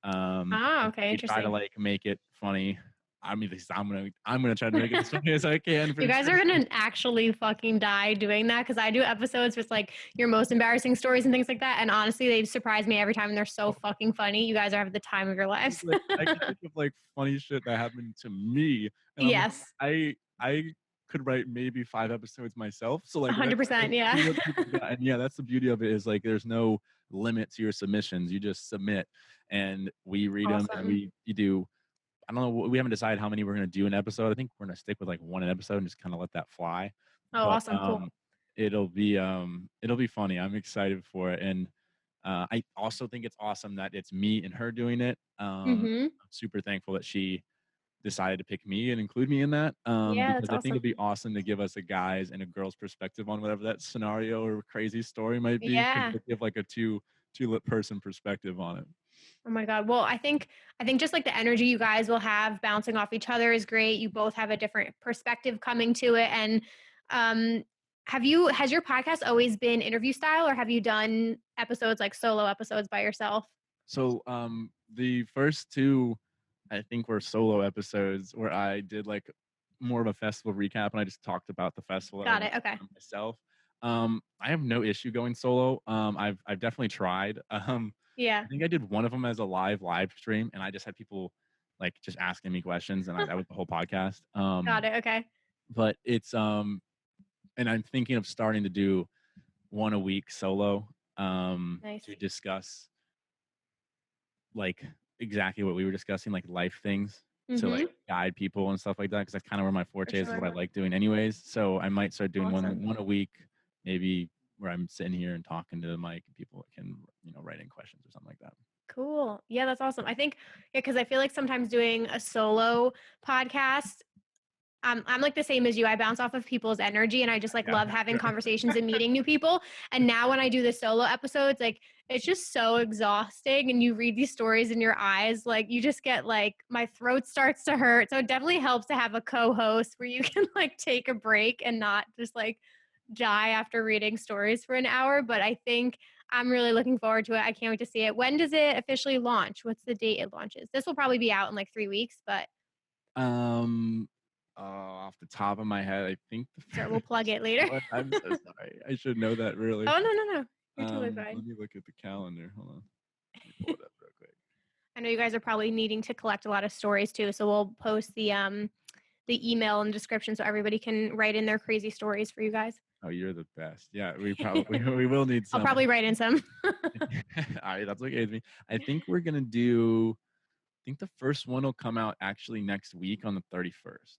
S2: Okay,
S3: interesting. Try to like make it funny. I mean, I'm gonna try to make it as funny as I can.
S2: You guys are gonna actually fucking die doing that, because I do episodes with like your most embarrassing stories and things like that, and honestly, they surprise me every time. And they're so fucking funny. You guys are having the time of your lives.
S3: I can think of like funny shit that happened to me. And
S2: yes,
S3: I could write maybe 5 episodes myself. So like
S2: 100%, yeah.
S3: And yeah, that's the beauty of it, is like there's no limit to your submissions. You just submit, and we read them, and you do. I don't know. We haven't decided how many we're going to do an episode. I think we're going to stick with like 1 episode and just kind of let that fly.
S2: Awesome. Cool.
S3: It'll be funny. I'm excited for it. And I also think it's awesome that it's me and her doing it. I'm super thankful that she decided to pick me and include me in that.
S2: Yeah,
S3: Because
S2: that's
S3: I think
S2: awesome.
S3: it'd be awesome to give us a guy's and a girl's perspective on whatever that scenario or crazy story might be.
S2: Yeah.
S3: Give like a two-lit person perspective on it.
S2: Oh my God. Well, I think just like the energy you guys will have bouncing off each other is great. You both have a different perspective coming to it. And um has your podcast always been interview style, or have you done episodes like solo episodes by yourself?
S3: So the first two I think were solo episodes where I did like more of a festival recap and I just talked about the festival that I
S2: Got
S3: went
S2: it. Okay.
S3: to myself. I have no issue going solo. I've definitely tried.
S2: Yeah.
S3: I think I did one of them as a live stream, and I just had people like just asking me questions, and that was the whole podcast.
S2: Got it. Okay.
S3: But it's and I'm thinking of starting to do one a week solo
S2: Nice.
S3: to discuss like exactly what we were discussing, like life things to like guide people and stuff like that. Because that's kind of where my forte is, what I like doing, anyways. So I might start doing
S2: Awesome.
S3: one a week, maybe where I'm sitting here and talking to the mic, and people can write in questions or something like that.
S2: Cool. Yeah, that's awesome. I think, yeah, because I feel like sometimes doing a solo podcast, I'm like the same as you. I bounce off of people's energy and I just like love having conversations and meeting new people. And now when I do the solo episodes, like it's just so exhausting and you read these stories in your eyes, like you just get like my throat starts to hurt. So it definitely helps to have a co-host where you can like take a break and not just like die after reading stories for an hour. But I think I'm really looking forward to it. I can't wait to see it. When does it officially launch? What's the date it launches? This will probably be out in like 3 weeks, but
S3: off the top of my head, I think
S2: we'll plug it later.
S3: I'm so sorry. I should know that really.
S2: Oh, no. You're totally fine.
S3: Let me look at the calendar. Hold on. Let me pull it up real quick.
S2: I know you guys are probably needing to collect a lot of stories too, so we'll post the email in the description so everybody can write in their crazy stories for you guys.
S3: Oh, you're the best. Yeah, we probably we will need some.
S2: I'll probably write in some.
S3: All right, that's okay with me. I think we're gonna do. I think the first one will come out actually next week on the 31st.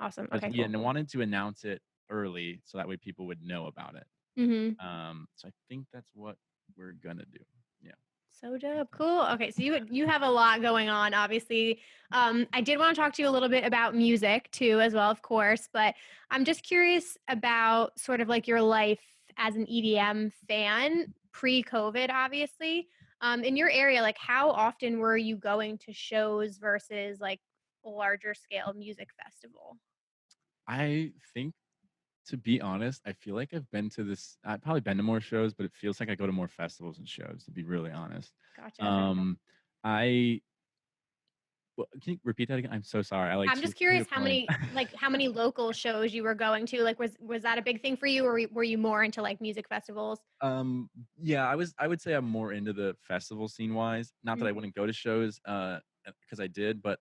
S2: Awesome. Okay.
S3: Yeah,
S2: Cool.
S3: and I wanted to announce it early so that way people would know about it. So I think that's what we're gonna do. Yeah.
S2: So dope. Cool. Okay. So you have a lot going on, obviously. I did want to talk to you a little bit about music too, as well, of course, but I'm just curious about sort of like your life as an EDM fan pre-COVID, obviously. In your area, like how often were you going to shows versus like a larger scale music festival?
S3: I think, to be honest, I feel like I've probably been to more shows, but it feels like I go to more festivals and shows, to be really honest.
S2: Gotcha.
S3: Can you repeat that again? I'm so sorry.
S2: I'm just curious how many local shows you were going to. Like, was that a big thing for you, or were you more into like music festivals?
S3: Yeah, I would say I'm more into the festival scene wise. Not that I wouldn't go to shows, because I did, but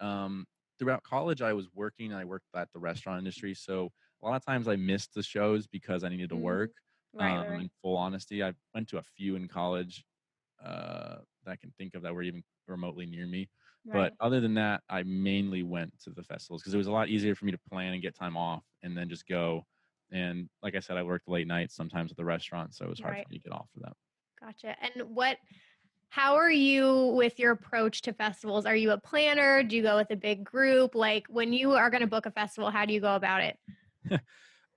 S3: throughout college I was working and I worked at the restaurant industry. So a lot of times I missed the shows because I needed to work.
S2: Right.
S3: In full honesty, I went to a few in college that I can think of that were even remotely near me.
S2: Right.
S3: But other than that, I mainly went to the festivals because it was a lot easier for me to plan and get time off and then just go. And like I said, I worked late nights sometimes at the restaurant, so it was hard for me to get off for that.
S2: Gotcha. And how are you with your approach to festivals? Are you a planner? Do you go with a big group? Like when you are going to book a festival, how do you go about it?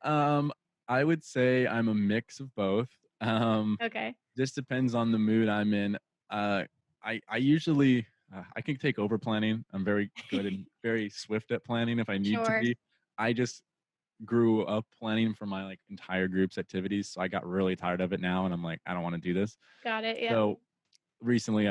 S3: I would say I'm a mix of both.
S2: Okay.
S3: This depends on the mood I'm in. I usually I can take over planning. I'm very good and very swift at planning if I need to be. I just grew up planning for my like entire group's activities, so I got really tired of it now, and I'm like, I don't want to do this.
S2: Got it. Yeah.
S3: So recently,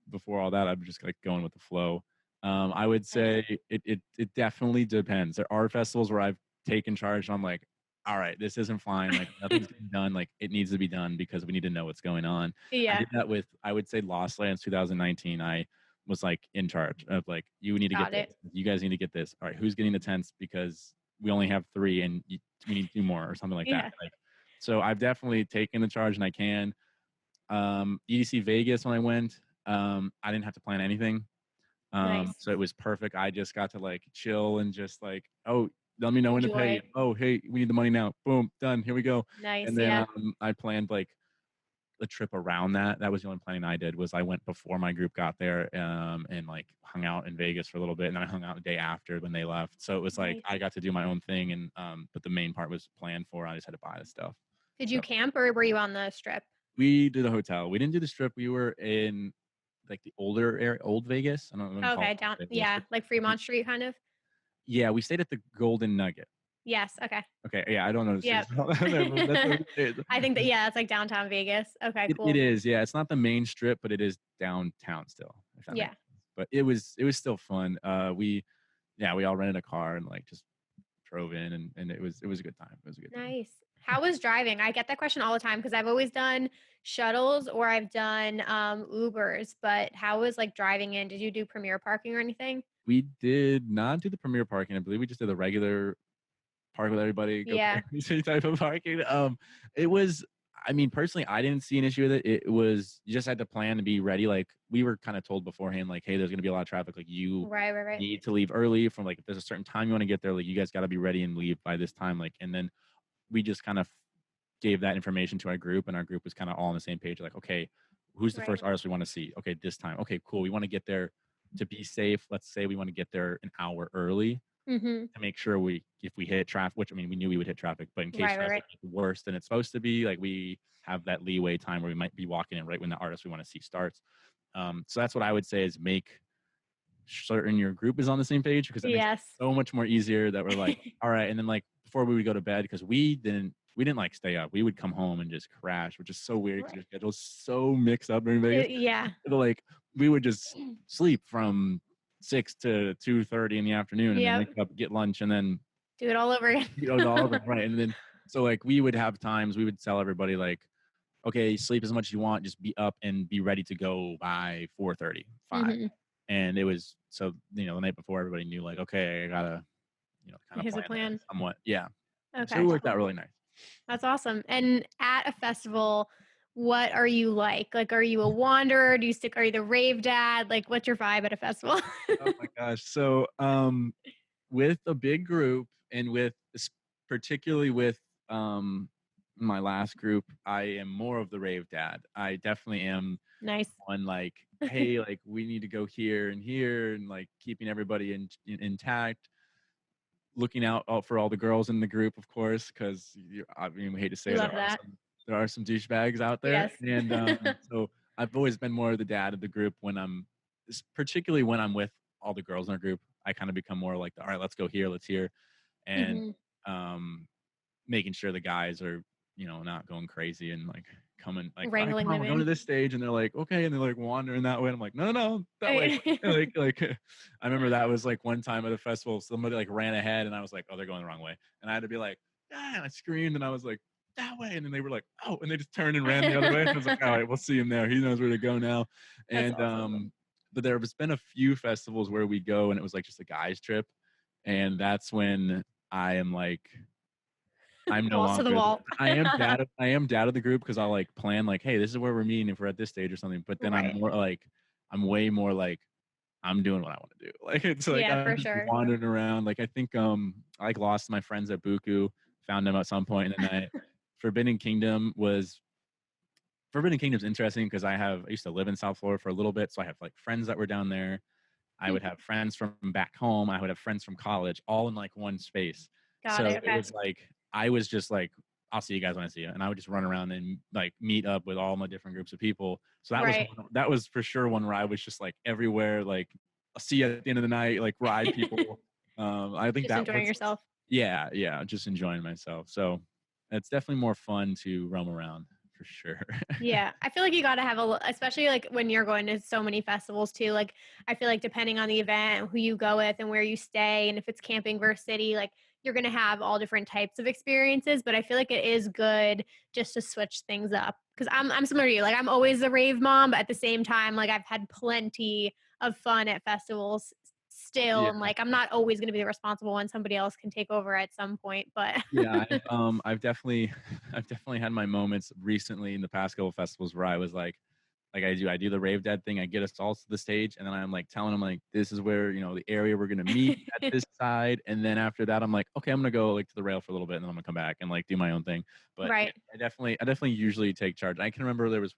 S3: before all that, I'm just like going with the flow. I would say it definitely depends. There are festivals where I've taken charge, and I'm like, all right, this isn't fine. Like nothing's getting done. Like it needs to be done because we need to know what's going on.
S2: Yeah.
S3: I did that with, I would say, Lost Lands 2019. I was like in charge of like, you need to get this. You guys need to get this. All right, who's getting the tents because we only have 3 and we need 2 more or something like that. Like, so I've definitely taken the charge and I can. EDC Vegas when I went, I didn't have to plan anything. So it was perfect. I just got to like chill and just like, oh, let me know when to pay. Oh, hey, we need the money now. Boom, done. Here we go.
S2: Nice.
S3: And then I planned like a trip around that. That was the only planning I did. Was I went before my group got there, and like hung out in Vegas for a little bit, and then I hung out the day after when they left. So it was like I got to do my own thing, and but the main part was planned for. I just had to buy the stuff.
S2: Did you camp or were you on the strip?
S3: We did a hotel. We didn't do the strip. We were in like the older area, old Vegas. I don't know.
S2: Okay, down, yeah, like Fremont Street, kind of.
S3: Yeah, we stayed at the Golden Nugget.
S2: Yes. Okay.
S3: Okay. Yeah, I don't know.
S2: Yeah. I think that it's like downtown Vegas. Okay, cool.
S3: It is. Yeah, it's not the main strip, but it is downtown still.
S2: Yeah.
S3: But it was still fun. We all rented a car and like just drove in, and it was a good time. It was a good time.
S2: Nice. How was driving? I get that question all the time because I've always done shuttles or I've done Ubers, but how was like driving in? Did you do premier parking or anything?
S3: We did not do the premier parking. I believe we just did the regular park with everybody.
S2: Yeah.
S3: Crazy type of parking. It was. I mean, personally, I didn't see an issue with it. It was, you just had to plan to be ready. Like we were kind of told beforehand, like, hey, there's going to be a lot of traffic. Like you
S2: right.
S3: need to leave early from like, if there's a certain time you want to get there, like you guys got to be ready and leave by this time. Like, and then we just kind of gave that information to our group, and our group was kind of all on the same page. Like, okay, who's the first artist we want to see? Okay, this time. Okay, cool. We want to get there to be safe. Let's say we want to get there an hour early. To make sure if we hit traffic, which I mean, we knew we would hit traffic, but in case it's worse than it's supposed to be, like we have that leeway time where we might be walking in right when the artist we want to see starts. So that's what I would say is make certain your group is on the same page, because it makes it so much more easier that we're like, all right. And then like before we would go to bed, because we didn't like stay up. We would come home and just crash, which is so weird because your schedule's so mixed up in Vegas. Like we would just sleep from 6 to 2:30 in the afternoon, and then wake up, get lunch, and then
S2: do it all over again.
S3: Right. And then so like we would have times we would tell everybody like, okay, sleep as much as you want, just be up and be ready to go by 4:30, 5. And it was so the night before everybody knew like, okay, I gotta kind of plan somewhat. Yeah. Okay. So it worked out really nice.
S2: That's awesome. And at a festival, what are you like? Like, are you a wanderer? Are you the rave dad? Like, what's your vibe at a festival?
S3: Oh my gosh. So, with a big group and particularly with, my last group, I am more of the rave dad. I definitely am one like, hey, like we need to go here and here, and like keeping everybody intact. Looking out for all the girls in the group, of course, because I mean, we hate to say there are some douchebags out there. Yes. And so I've always been more of the dad of the group particularly when I'm with all the girls in our group. I kind of become more like, all right, let's go here, let's here. And making sure the guys are, not going crazy and like coming like,
S2: wrangling
S3: them, we're going to this stage, and they're like, okay, and they're like wandering that way. And I'm like, no, that way. like I remember that was like one time at a festival, somebody like ran ahead, and I was like, oh, they're going the wrong way, and I had to be like, and I screamed, and I was like, that way, and then they were like, oh, and they just turned and ran the other way. And I was like, all right, we'll see him there. He knows where to go now. And awesome. But there has been a few festivals where we go, and it was like just a guys trip, and that's when I am like, I'm no longer. I am dad of the group, because I'll like plan like, hey, this is where we're meeting if we're at this stage or something. But then I'm way more like, I'm doing what I want to do. Like it's like I'm just wandering around. Like I think I like lost my friends at Buku, found them at some point in the night. Forbidden Kingdom's interesting because I used to live in South Florida for a little bit, so I have like friends that were down there. I would have friends from back home. I would have friends from college, all in like one space. It was like I was just like, I'll see you guys when I see you, and I would just run around and like meet up with all my different groups of people. So that was for sure one where I was just like everywhere. Like I'll see you at the end of the night, like ride people. I think
S2: just enjoying yourself.
S3: Yeah, just enjoying myself. So it's definitely more fun to roam around for sure.
S2: Yeah. I feel like you got to have especially like when you're going to so many festivals too. Like I feel like depending on the event, who you go with and where you stay, and if it's camping versus city, like you're going to have all different types of experiences, but I feel like it is good just to switch things up. Cause I'm similar to you. Like I'm always a rave mom, but at the same time, like I've had plenty of fun at festivals still. Yeah. And like, I'm not always going to be the responsible one. Somebody else can take over at some point, but
S3: yeah, I've definitely had my moments recently in the past couple of festivals where I was like like I do the Rave Dad thing. I get us all to the stage, and then I'm like telling them like this is where the area we're gonna meet at this side, and then after that I'm like, okay, I'm gonna go like to the rail for a little bit, and then I'm gonna come back and like do my own thing. But
S2: Right.
S3: I definitely usually take charge. I can remember there was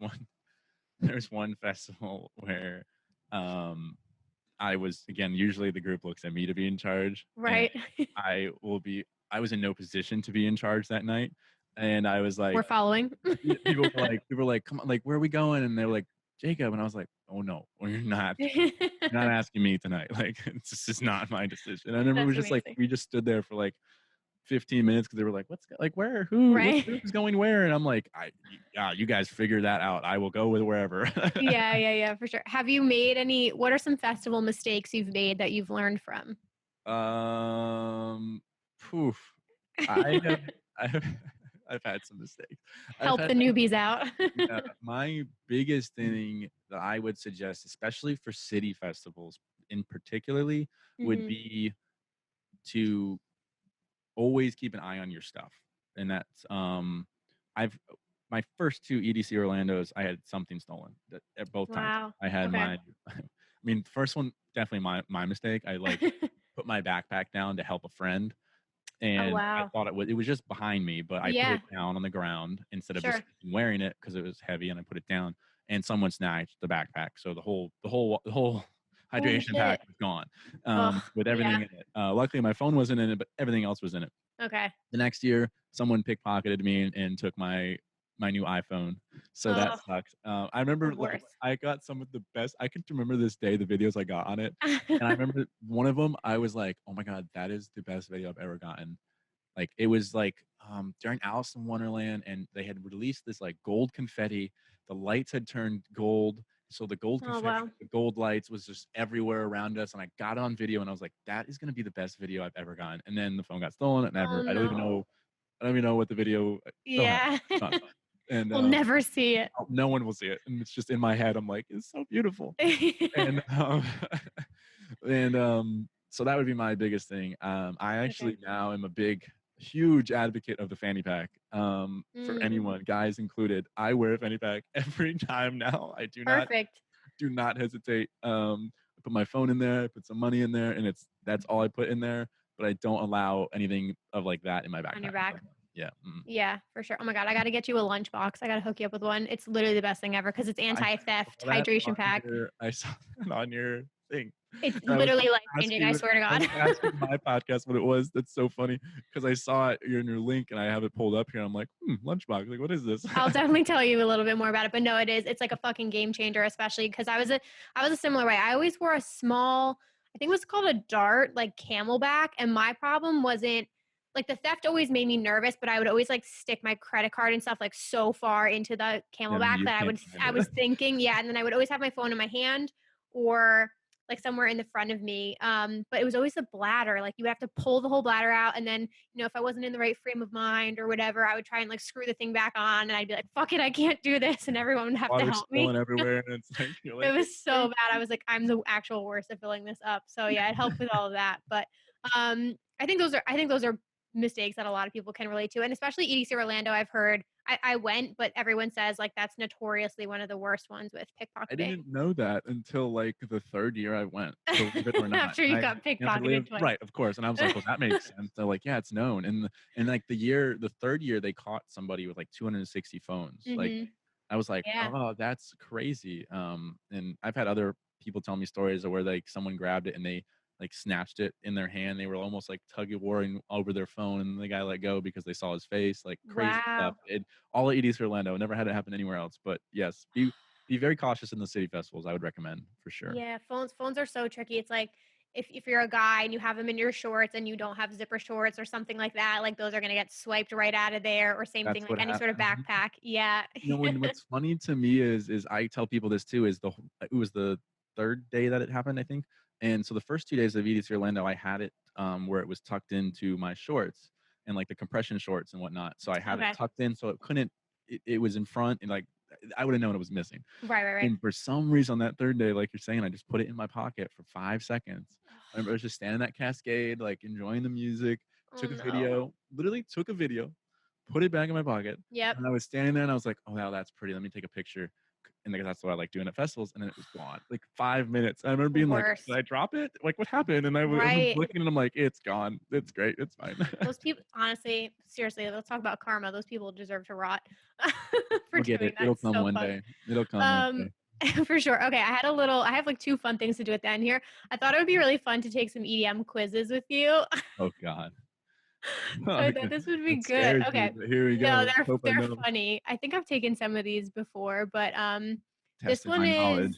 S3: one festival where I was, again, usually the group looks at me to be in charge.
S2: Right.
S3: I was in no position to be in charge that night. And I was like,
S2: We're following.
S3: people were like, come on, like, where are we going? And they were like, Jacob. And I was like, oh no, well, you're not asking me tonight. Like, this is not my decision. And I remember it was just
S2: amazing.
S3: like, we just stood there for like 15 minutes because they were like, where, who,
S2: Right.
S3: who's going where? And I'm like, you guys figure that out. I will go with wherever.
S2: Yeah, for sure. Have you made what are some festival mistakes you've made that you've learned from?
S3: Poof. I've had some mistakes.
S2: Help the newbies out.
S3: Yeah, my biggest thing that I would suggest, especially for city festivals in particularly, would be to always keep an eye on your stuff. And that's my first 2 EDC Orlandos, I had something stolen at both times. I had the first one, definitely my mistake. I like put my backpack down to help a friend. And I thought it was just behind me, but I put it down on the ground instead of just wearing it because it was heavy, and I put it down, and someone snatched the backpack. So the whole hydration pack was gone with everything in it. Luckily, my phone wasn't in it, but everything else was in it.
S2: Okay.
S3: The next year, someone pickpocketed me and took my new iPhone. So that sucks. I remember I got some of the best. I can remember this day the videos I got on it, and I remember one of them. I was like, "Oh my god, that is the best video I've ever gotten." Like it was like during Alice in Wonderland, and they had released this like gold confetti. The lights had turned gold. So the gold confetti, the gold lights was just everywhere around us, and I got it on video, and I was like, "That is going to be the best video I've ever gotten." And then the phone got stolen. I don't even know what the video.
S2: Yeah,
S3: and
S2: we'll never see it.
S3: No one will see it, and it's just in my head. I'm like, "It's so beautiful," and so that would be my biggest thing. I actually now am a huge advocate of the fanny pack for anyone, guys included. I wear a fanny pack every time now. I do not hesitate. I put my phone in there, I put some money in there, and that's all I put in there, but I don't allow anything of like that in my backpack.
S2: On your back?
S3: Yeah.
S2: Yeah, for sure. Oh my god, I got to get you a lunchbox. I got to hook you up with one. It's literally the best thing ever because it's anti-theft hydration pack.
S3: I saw that on your thing.
S2: It's literally life-changing, I swear to God.
S3: I was asking my podcast what it was. That's so funny because I saw it in your link and I have it pulled up here. I'm like, lunchbox. Like, what is this?
S2: I'll definitely tell you a little bit more about it. But no, it is. It's like a fucking game changer, especially because I was a similar way. I always wore a small, I think it was called a Dart, like Camelback. And my problem wasn't, like the theft always made me nervous, but I would always like stick my credit card and stuff like so far into the Camelback that I was thinking, and then I would always have my phone in my hand or like somewhere in the front of me. But it was always the bladder. Like you would have to pull the whole bladder out. And then, if I wasn't in the right frame of mind or whatever, I would try and like screw the thing back on and I'd be like, fuck it, I can't do this. And everyone would have to help me.
S3: Everywhere, and it's like,
S2: it was so bad. I was like, I'm the actual worst at filling this up. So yeah, it helped with all of that. But I think those are mistakes that a lot of people can relate to. And especially EDC Orlando, I've heard, I went, but everyone says like that's notoriously one of the worst ones with pickpocketing.
S3: I didn't know that until like the 3rd year I went. Believe it or not.
S2: After you got pickpocketed twice.
S3: Right, of course. And I was like, well, that makes sense. They're like, yeah, it's known. And like the 3rd year, they caught somebody with like 260 phones. Like I was like, oh, that's crazy. And I've had other people tell me stories of where like someone grabbed it and they like snatched it in their hand. They were almost like tug of warring over their phone, and the guy let go because they saw his face. Like crazy stuff. All at EDC Orlando. Never had it happen anywhere else. But yes, be very cautious in the city festivals. I would recommend for sure.
S2: Yeah, phones are so tricky. It's like if you're a guy and you have them in your shorts and you don't have zipper shorts or something like that, like those are going to get swiped right out of there. Or same thing like any sort of backpack. Yeah.
S3: What's funny to me is I tell people this too. It was the 3rd day that it happened, I think. And so the first 2 days of EDC Orlando, I had it where it was tucked into my shorts and like the compression shorts and whatnot. So I had it tucked in so it was in front, and like I would have known it was missing.
S2: Right.
S3: And for some reason on that 3rd day, like you're saying, I just put it in my pocket for 5 seconds. I remember I was just standing at Cascade, like enjoying the music, took a video, put it back in my pocket.
S2: Yep.
S3: And I was standing there and I was like, oh, wow, that's pretty. Let me take a picture. and that's what I like doing at festivals. And then it was gone, like 5 minutes. I remember being
S2: Worst.
S3: like, "Did I drop it? Like, what happened?" And I'm looking, and I'm like, "It's gone. It's great. It's fine."
S2: Those people, honestly, seriously, let's talk about karma. Those people deserve to rot for
S3: I'll get
S2: doing
S3: it.
S2: that.
S3: It'll
S2: It's
S3: come
S2: so
S3: one
S2: fun.
S3: day. It'll come one day.
S2: For sure. Okay, I have like 2 fun things to do at the end here. I thought it would be really fun to take some EDM quizzes with you.
S3: Oh God.
S2: So I thought this would be
S3: That
S2: good.
S3: scares
S2: Okay.
S3: me, but here we
S2: No,
S3: go. Hope I
S2: they're
S3: know.
S2: funny. I think I've taken some of these before, but this
S3: Tested
S2: one
S3: my
S2: is
S3: knowledge.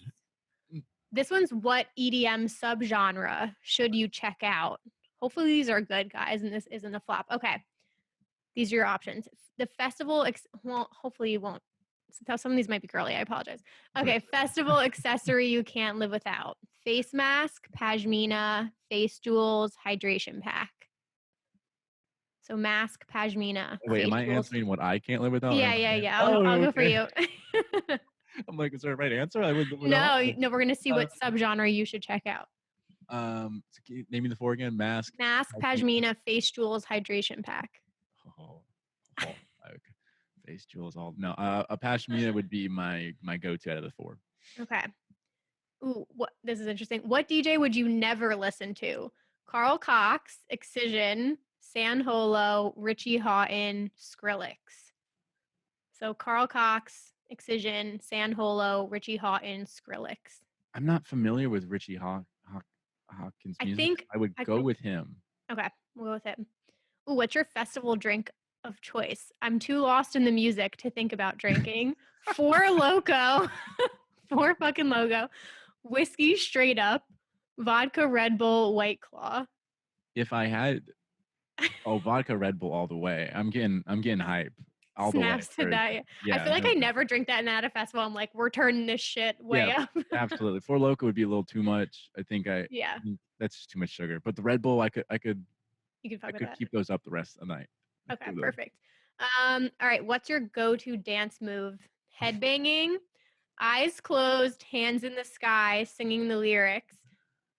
S2: this one's what EDM subgenre should you check out? Hopefully these are good, guys, and this isn't a flop. Okay. These are your options. The festival, well, hopefully you won't. Some of these might be girly. I apologize. Okay, festival accessory you can't live without. Face mask, pashmina, face jewels, hydration pack. So mask, pashmina.
S3: Wait, am I
S2: jewels.
S3: answering what I can't live without?
S2: Yeah.
S3: Oh,
S2: I'll go for
S3: okay.
S2: you.
S3: I'm like, is there a right answer? I would.
S2: No, we're gonna see what subgenre you should check out.
S3: So name me the 4 again. Mask,
S2: pashmina, face jewels, hydration pack.
S3: Oh, okay. Face jewels. All no. A pashmina would be my go-to out of the 4.
S2: Okay. Ooh, this is interesting. What DJ would you never listen to? Carl Cox, Excision, San Holo, Richie Houghton, Skrillex. So Carl Cox, Excision, San Holo, Richie Houghton, Skrillex.
S3: I'm not familiar with Richie Hawkins' music. I would go with him.
S2: Okay, we'll go with him. Ooh, what's your festival drink of choice? I'm too lost in the music to think about drinking. 4 Loko, 4 fucking Loco, whiskey straight up, vodka Red Bull, White Claw.
S3: If I had, vodka Red Bull all the way. I'm getting hype all
S2: Snaps
S3: the way.
S2: To that. Yeah, I feel like I never drink that at a festival. I'm like, we're turning this shit way up.
S3: Absolutely. 4 Loko would be a little too much. I think that's just too much sugar. But the Red Bull, I could keep those up the rest of the night.
S2: Okay, perfect. All right, what's your go-to dance move? Headbanging, eyes closed, hands in the sky, singing the lyrics,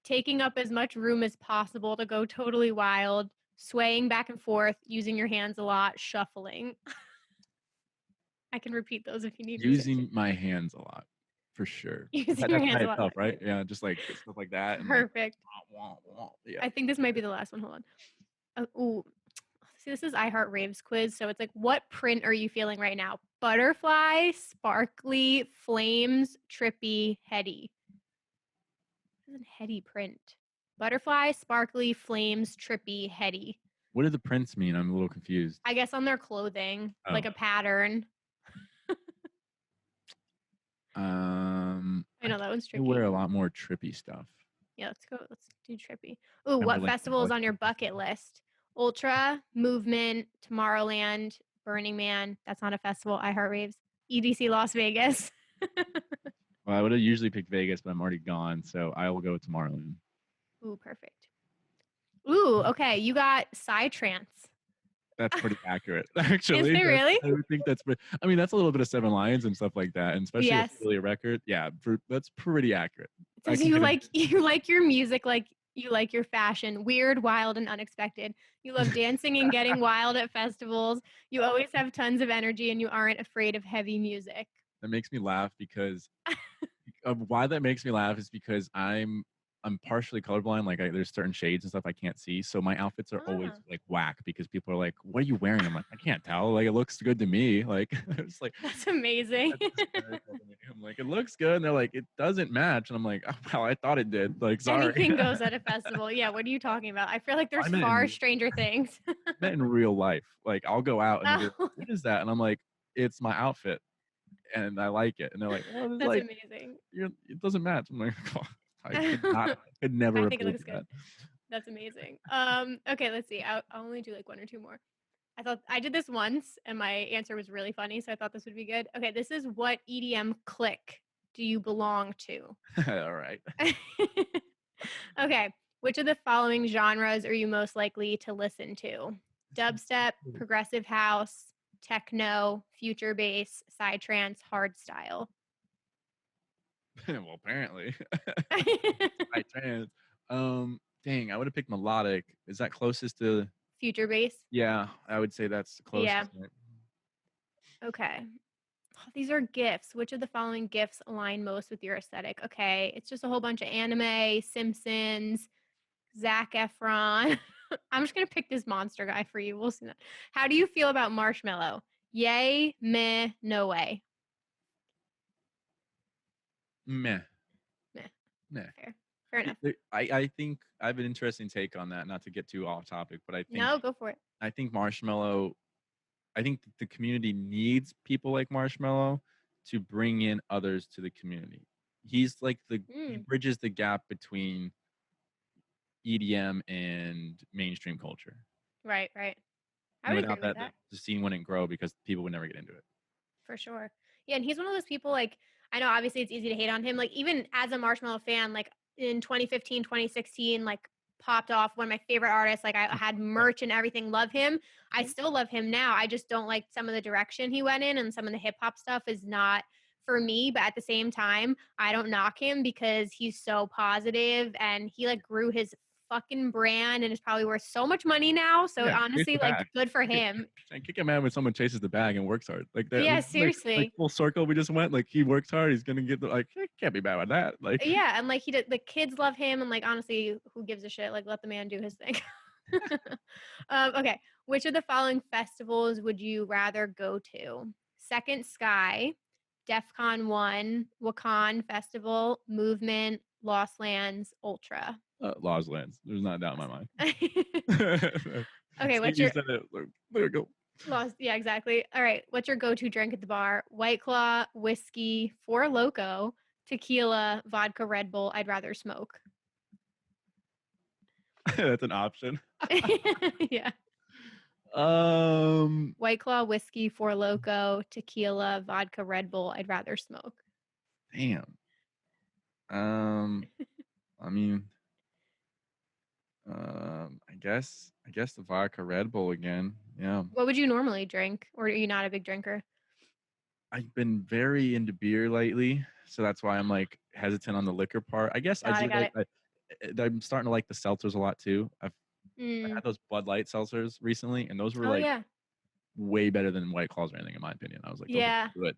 S2: taking up as much room as possible to go totally wild, swaying back and forth, using your hands a lot, shuffling. I can repeat those if you need.
S3: Using my hands a lot, for sure.
S2: Using your hands a lot.
S3: Itself, right? Yeah, just like stuff like that.
S2: Perfect.
S3: And yeah.
S2: I think this might be the last one. Hold on. Ooh. See, this is iHeart Rave's quiz. So it's like, what print are you feeling right now? Butterfly, sparkly, flames, trippy, heady. This is a heady print. Butterfly, sparkly, flames, trippy, heady.
S3: What do the prints mean? I'm a little confused.
S2: I guess on their clothing, like a pattern. I know that one's tricky.
S3: You wear a lot more trippy stuff.
S2: Yeah, let's do trippy. Ooh, what festival is on your bucket list? Ultra, Movement, Tomorrowland, Burning Man. That's not a festival. iHeart Raves. EDC Las Vegas.
S3: Well, I would have usually picked Vegas, but I'm already gone, so I will go with Tomorrowland.
S2: Ooh, perfect. Ooh, okay. You got Psytrance.
S3: That's pretty accurate, actually.
S2: Is it really?
S3: I would think that's pretty. I mean, that's a little bit of 7 Lions and stuff like that, and especially if it's really a record. Yeah, that's pretty accurate.
S2: So you like your music, like you like your fashion, weird, wild, and unexpected. You love dancing and getting wild at festivals. You always have tons of energy, and you aren't afraid of heavy music.
S3: That makes me laugh because why that makes me laugh is because I'm partially colorblind. Like there's certain shades and stuff I can't see. So my outfits are always like whack because people are like, what are you wearing? I'm like, I can't tell. Like, it looks good to me. Like, it's like,
S2: that's amazing.
S3: I'm like, it looks good. And they're like, it doesn't match. And I'm like, oh, wow, I thought it did. Like, sorry.
S2: Anything goes at a festival. Yeah. What are you talking about? I feel like there's far stranger things.
S3: Meant in real life. Like, I'll go out and like, what is that? And I'm like, it's my outfit. And I like it. And they're like, oh,
S2: that's like, amazing.
S3: It doesn't match. I'm like, oh. I could never.
S2: I think it looks good. That's amazing. Okay, let's see. I'll only do like 1 or 2 more. I thought I did this once, and my answer was really funny, so I thought this would be good. Okay, this is what EDM clique do you belong to?
S3: All right.
S2: Okay, which of the following genres are you most likely to listen to? Dubstep, progressive house, techno, future bass, psytrance, hardstyle.
S3: Well, apparently. Psytrance. Dang, I would have picked melodic. Is that closest to
S2: future bass?
S3: Yeah, I would say that's the closest.
S2: Yeah. Okay. These are gifts. Which of the following gifts align most with your aesthetic? Okay, it's just a whole bunch of anime, Simpsons, Zac Efron. I'm just gonna pick this monster guy for you. We'll see that. How do you feel about marshmallow? Yay, meh, no way.
S3: Meh.
S2: Meh.
S3: Meh.
S2: Fair enough.
S3: I think I have an interesting take on that. Not to get too off topic, but I think
S2: No, go for it.
S3: I think Marshmallow. I think the community needs people like Marshmallow to bring in others to the community. He's like he bridges the gap between EDM and mainstream culture.
S2: Right.
S3: And without that, the scene wouldn't grow because people would never get into it.
S2: For sure. Yeah, and he's one of those people, like, I know obviously it's easy to hate on him. Like, even as a Marshmallow fan, like in 2015, 2016, like popped off, one of my favorite artists. Like, I had merch and everything, love him. I still love him now. I just don't like some of the direction he went in, and some of the hip hop stuff is not for me. But at the same time, I don't knock him because he's so positive and he like grew his fucking brand and is probably worth so much money now. So honestly, like, good for him.
S3: I kick him out when someone chases the bag and works hard. Like that.
S2: Yeah, seriously.
S3: Like full circle we just went. Like he works hard, he's gonna get the can't be bad with that. Like
S2: yeah, and like the kids love him, and like honestly, who gives a shit? Like let the man do his thing. Okay. Which of the following festivals would you rather go to? Second Sky, DEF CON 1, Wakan Festival, Movement, Lost Lands, Ultra.
S3: Lost Lands. There's not a doubt in my mind.
S2: Okay, what's your
S3: there we go.
S2: Lost? Yeah, exactly. All right, what's your go-to drink at the bar? White Claw, whiskey, Four Loko, tequila, vodka, Red Bull. I'd rather smoke.
S3: That's an option.
S2: Yeah.
S3: White
S2: Claw, whiskey, Four Loko, tequila, vodka, Red Bull. I'd rather smoke.
S3: Damn. I mean, I guess the vodka Red Bull again. Yeah.
S2: What would you normally drink, or are you not a big drinker?
S3: I've been very into beer lately, so that's why I'm like hesitant on the liquor part. I guess I'm starting to like the seltzers a lot too. I had those Bud Light seltzers recently, and those were way better than White Claws or anything in my opinion. I was like, those are good.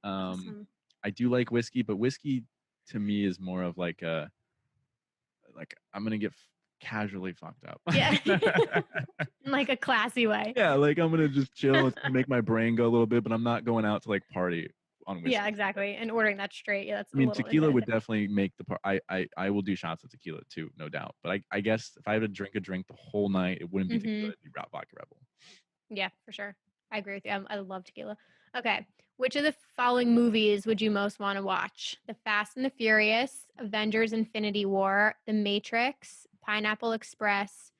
S2: Awesome.
S3: I do like whiskey, but whiskey to me is more of like I'm gonna get casually fucked up.
S2: Yeah. In like a classy way.
S3: Yeah, like I'm gonna just chill and make my brain go a little bit, but I'm not going out to like party on whiskey.
S2: Yeah, exactly. And ordering that straight. Yeah, that's
S3: tequila would definitely make the part. I will do shots of tequila too, no doubt. But I guess if I had to drink a drink the whole night, it wouldn't be tequila, it'd be vodka Red Bull.
S2: Yeah, for sure. I agree with you. I love tequila. Okay. Which of the following movies would you most want to watch? The Fast and the Furious, Avengers Infinity War, The Matrix, Pineapple Express,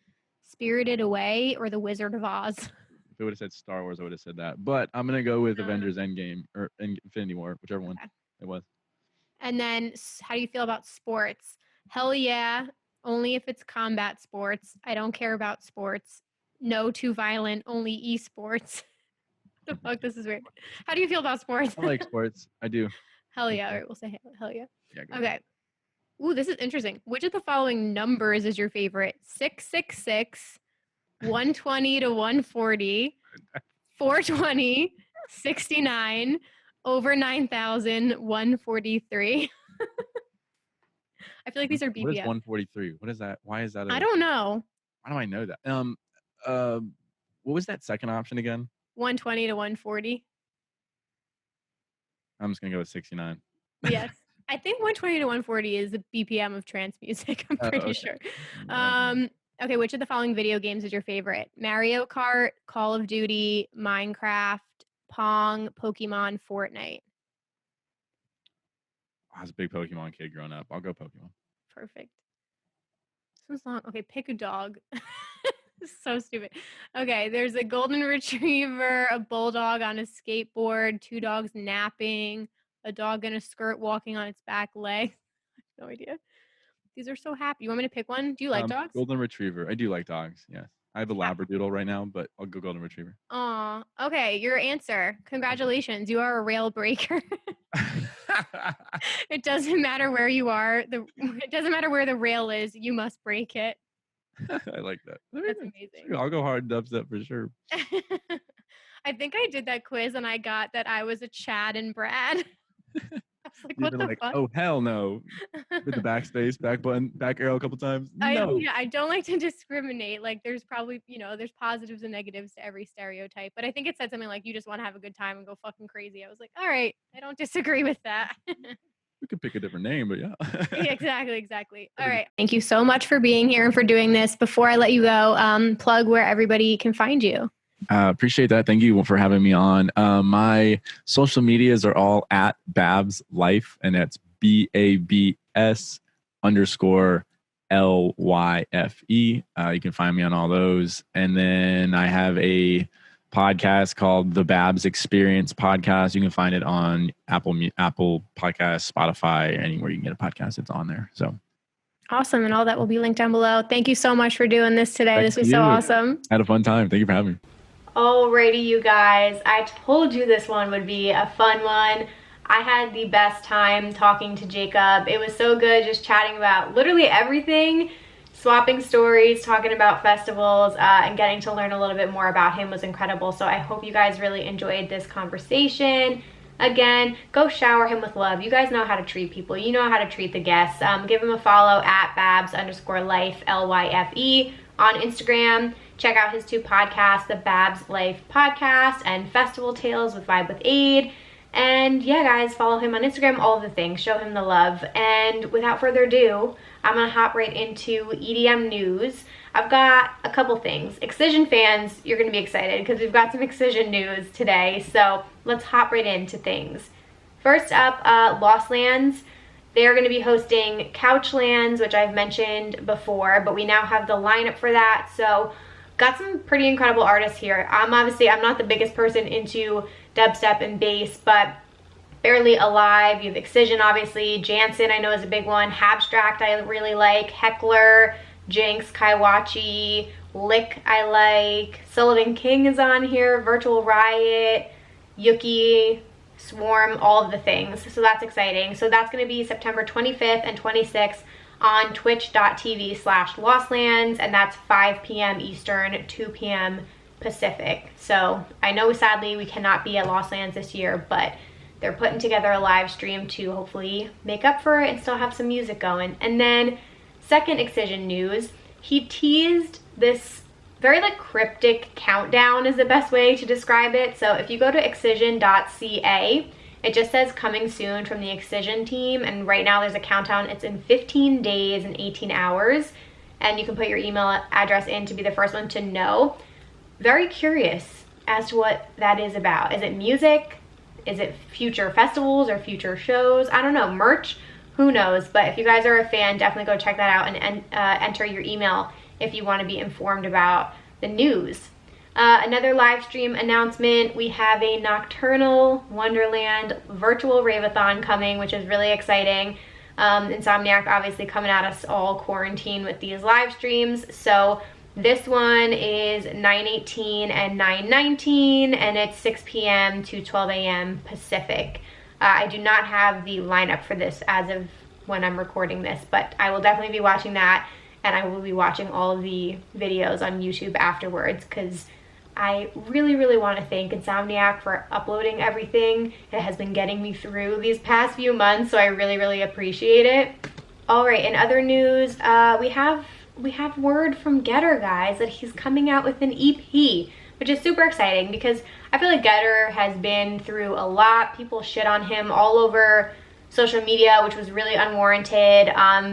S2: Spirited Away, or The Wizard of Oz?
S3: If it would have said Star Wars, I would have said that. But I'm going to go with Avengers Endgame or Infinity War, whichever one it was.
S2: And then how do you feel about sports? Hell yeah. Only if it's combat sports. I don't care about sports. No, too violent. Only esports. The fuck, this is weird. How do you feel about sports?
S3: I like sports. I do.
S2: Hell yeah. All right, we'll say hell yeah.
S3: Yeah.
S2: Okay. Ooh, this is interesting. Which of the following numbers is your favorite? 666, 120 to 140, 420, 69, over 9,000, 143. I feel like these are BPM.
S3: What is 143? What is that? Why is that?
S2: I don't know.
S3: Why do I know that? What was that second option again?
S2: 120 to 140.
S3: I'm just gonna go with 69.
S2: Yes. I think 120 to 140 is the BPM of trance music. I'm pretty sure. Okay, which of the following video games is your favorite? Mario Kart, Call of Duty, Minecraft, Pong, Pokemon, Fortnite.
S3: I was a big Pokemon kid growing up. I'll go Pokemon.
S2: Perfect. This one's long. Okay, pick a dog. So stupid. Okay, there's a golden retriever, a bulldog on a skateboard, two dogs napping, a dog in a skirt walking on its back leg. No idea. These are so happy. You want me to pick one? Do you like dogs?
S3: Golden retriever. I do like dogs, yes. I have a Labradoodle right now, but I'll go golden retriever.
S2: Aw. Okay, your answer. Congratulations. You are a rail breaker. It doesn't matter where you are. It doesn't matter where the rail is. You must break it.
S3: I like that.
S2: That's amazing.
S3: I'll go hard dubstep for sure.
S2: I think I did that quiz and I got that I was a Chad and Brad. I was like, what the fuck?
S3: Oh, hell no. With the backspace, back button, back arrow a couple times. No.
S2: I don't like to discriminate. Like there's probably, there's positives and negatives to every stereotype. But I think it said something like, you just want to have a good time and go fucking crazy. I was like, all right, I don't disagree with that.
S3: We could pick a different name, but yeah.
S2: Yeah, exactly. All right. Thank you so much for being here and for doing this. Before I let you go, plug where everybody can find you.
S3: Appreciate that. Thank you for having me on. My social medias are all at Babs Lyfe, and that's BABS_LYFE. You can find me on all those. And then I have a podcast called The Babs Experience Podcast. You can find it on Apple Podcasts, Spotify, anywhere you can get a podcast, it's on there. So
S2: awesome. And all that will be linked down below. Thank you so much for doing this today. This was so awesome.
S3: Had a fun time. Thank you for having me.
S1: Alrighty, you guys. I told you this one would be a fun one. I had the best time talking to Jacob. It was so good just chatting about literally everything, swapping stories, talking about festivals, and getting to learn a little bit more about him was incredible. So I hope you guys really enjoyed this conversation. Again, go shower him with love. You guys know how to treat people. You know how to treat the guests. Give him a follow at Babs_Lyfe, LYFE on Instagram. Check out his 2 podcasts, the Babs Lyfe podcast and Festival Tales with Vibe with Aid. And yeah, guys, follow him on Instagram, all of the things, show him the love. And without further ado, I'm gonna hop right into EDM news. I've got a couple things. Excision fans, you're gonna be excited because we've got some Excision news today. So let's hop right into things. First up, Lost Lands. They're going to be hosting Couchlands, which I've mentioned before, but we now have the lineup for that. So got some pretty incredible artists here. I'm not the biggest person into dubstep and bass, but Barely Alive, you have Excision, obviously. Jansen, I know, is a big one. Habstract, I really like. Heckler, Jinx, Kaiwachi, Lick, I like. Sullivan King is on here. Virtual Riot, Yuki, Swarm, all of the things. So that's exciting. So that's going to be September 25th and 26th on twitch.tv/Lostlands, and that's 5 p.m. Eastern, 2 p.m. Pacific. So I know sadly we cannot be at Lostlands this year, but they're putting together a live stream to hopefully make up for it and still have some music going. And then second Excision news, he teased this very cryptic countdown is the best way to describe it. So if you go to excision.ca, it just says coming soon from the Excision team, and right now there's a countdown. It's in 15 days and 18 hours, and you can put your email address in to be the first one to know. Very curious as to what that is about. Is it music? Is it future festivals or future shows? I don't know. Merch? Who knows? But if you guys are a fan, definitely go check that out and enter your email if you want to be informed about the news. Another live stream announcement, we have a Nocturnal Wonderland virtual Rave-a-thon coming, which is really exciting. Insomniac obviously coming at us all quarantined with these live streams. So this one is 9/18 and 9/19, and it's 6 p.m. to 12 a.m. Pacific. I do not have the lineup for this as of when I'm recording this, but I will definitely be watching that, and I will be watching all of the videos on YouTube afterwards, because I really, really want to thank Insomniac for uploading everything. It has been getting me through these past few months, so I really, really appreciate it. All right, in other news, we have word from Getter, guys, that he's coming out with an EP, which is super exciting because I feel like Getter has been through a lot. People shit on him all over social media, which was really unwarranted,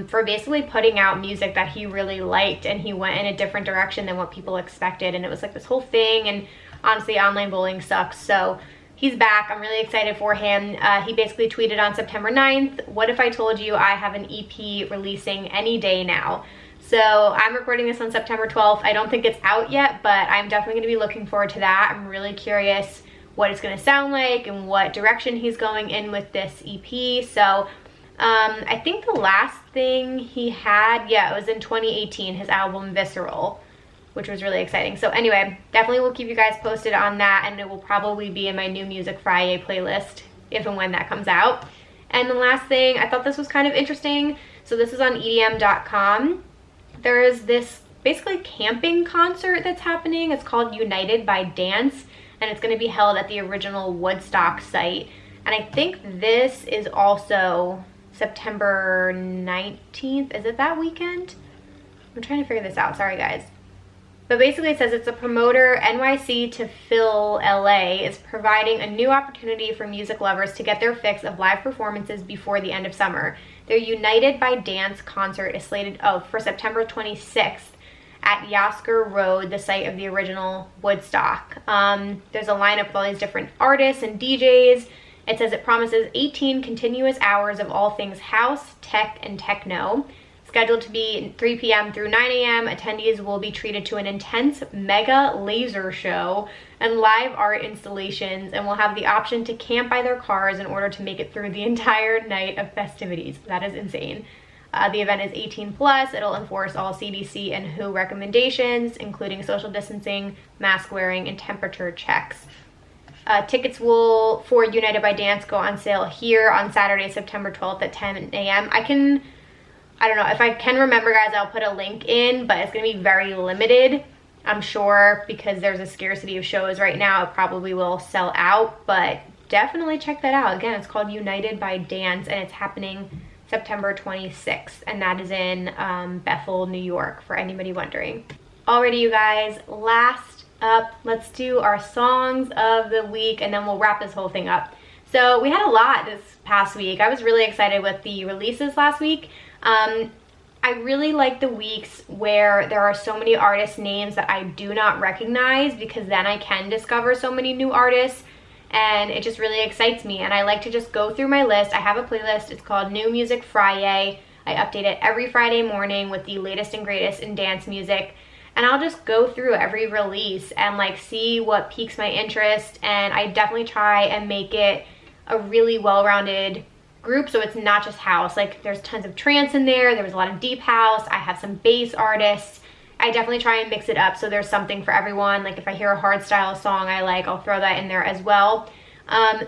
S1: for basically putting out music that he really liked, and he went in a different direction than what people expected, and it was like this whole thing. And honestly, online bullying sucks. So he's back. I'm really excited for him. He basically tweeted on September 9th, "What if I told you I have an EP releasing any day now?" So I'm recording this on September 12th. I don't think it's out yet, but I'm definitely going to be looking forward to that. I'm really curious what it's going to sound like and what direction he's going in with this EP. So I think the last thing he had, it was in 2018, his album Visceral, which was really exciting. So anyway, definitely will keep you guys posted on that, and it will probably be in my new Music Friday playlist if and when that comes out. And the last thing, I thought this was kind of interesting. So this is on EDM.com. There is this basically camping concert that's happening. It's called United by Dance, and it's going to be held at the original Woodstock site. And I think this is also September 19th. Is it that weekend? I'm trying to figure this out. Sorry, guys. But basically it says it's a promoter. NYC to Phil LA is providing a new opportunity for music lovers to get their fix of live performances before the end of summer. Their United by Dance concert is slated for September 26th at Yasker Road, the site of the original Woodstock. There's a lineup of all these different artists and DJs. It says it promises 18 continuous hours of all things house, tech, and techno. Scheduled to be 3 p.m. through 9 a.m., attendees will be treated to an intense mega laser show and live art installations, and will have the option to camp by their cars in order to make it through the entire night of festivities. That is insane. The event is 18 plus. It'll enforce all CDC and WHO recommendations, including social distancing, mask wearing, and temperature checks. Tickets for United by Dance go on sale here on Saturday, September 12th at 10 a.m. I don't know, if I can remember, guys, I'll put a link in, but it's going to be very limited, I'm sure, because there's a scarcity of shows right now. It probably will sell out, but definitely check that out. Again, it's called United by Dance, and it's happening September 26th, and that is in Bethel, New York, for anybody wondering. Alrighty, you guys, last up, let's do our songs of the week, and then we'll wrap this whole thing up. So we had a lot this past week. I was really excited with the releases last week. I really like the weeks where there are so many artist names that I do not recognize, because then I can discover so many new artists, and it just really excites me. And I like to just go through my list. I have a playlist. It's called New Music Friday. I update it every Friday morning with the latest and greatest in dance music, and I'll just go through every release and like see what piques my interest. And I definitely try and make it a really well-rounded group, so it's not just house. Like, there's tons of trance in there. There was a lot of deep house. I have some bass artists. I definitely try and mix it up so there's something for everyone. Like, if I hear a hard style song I like, I'll throw that in there as well.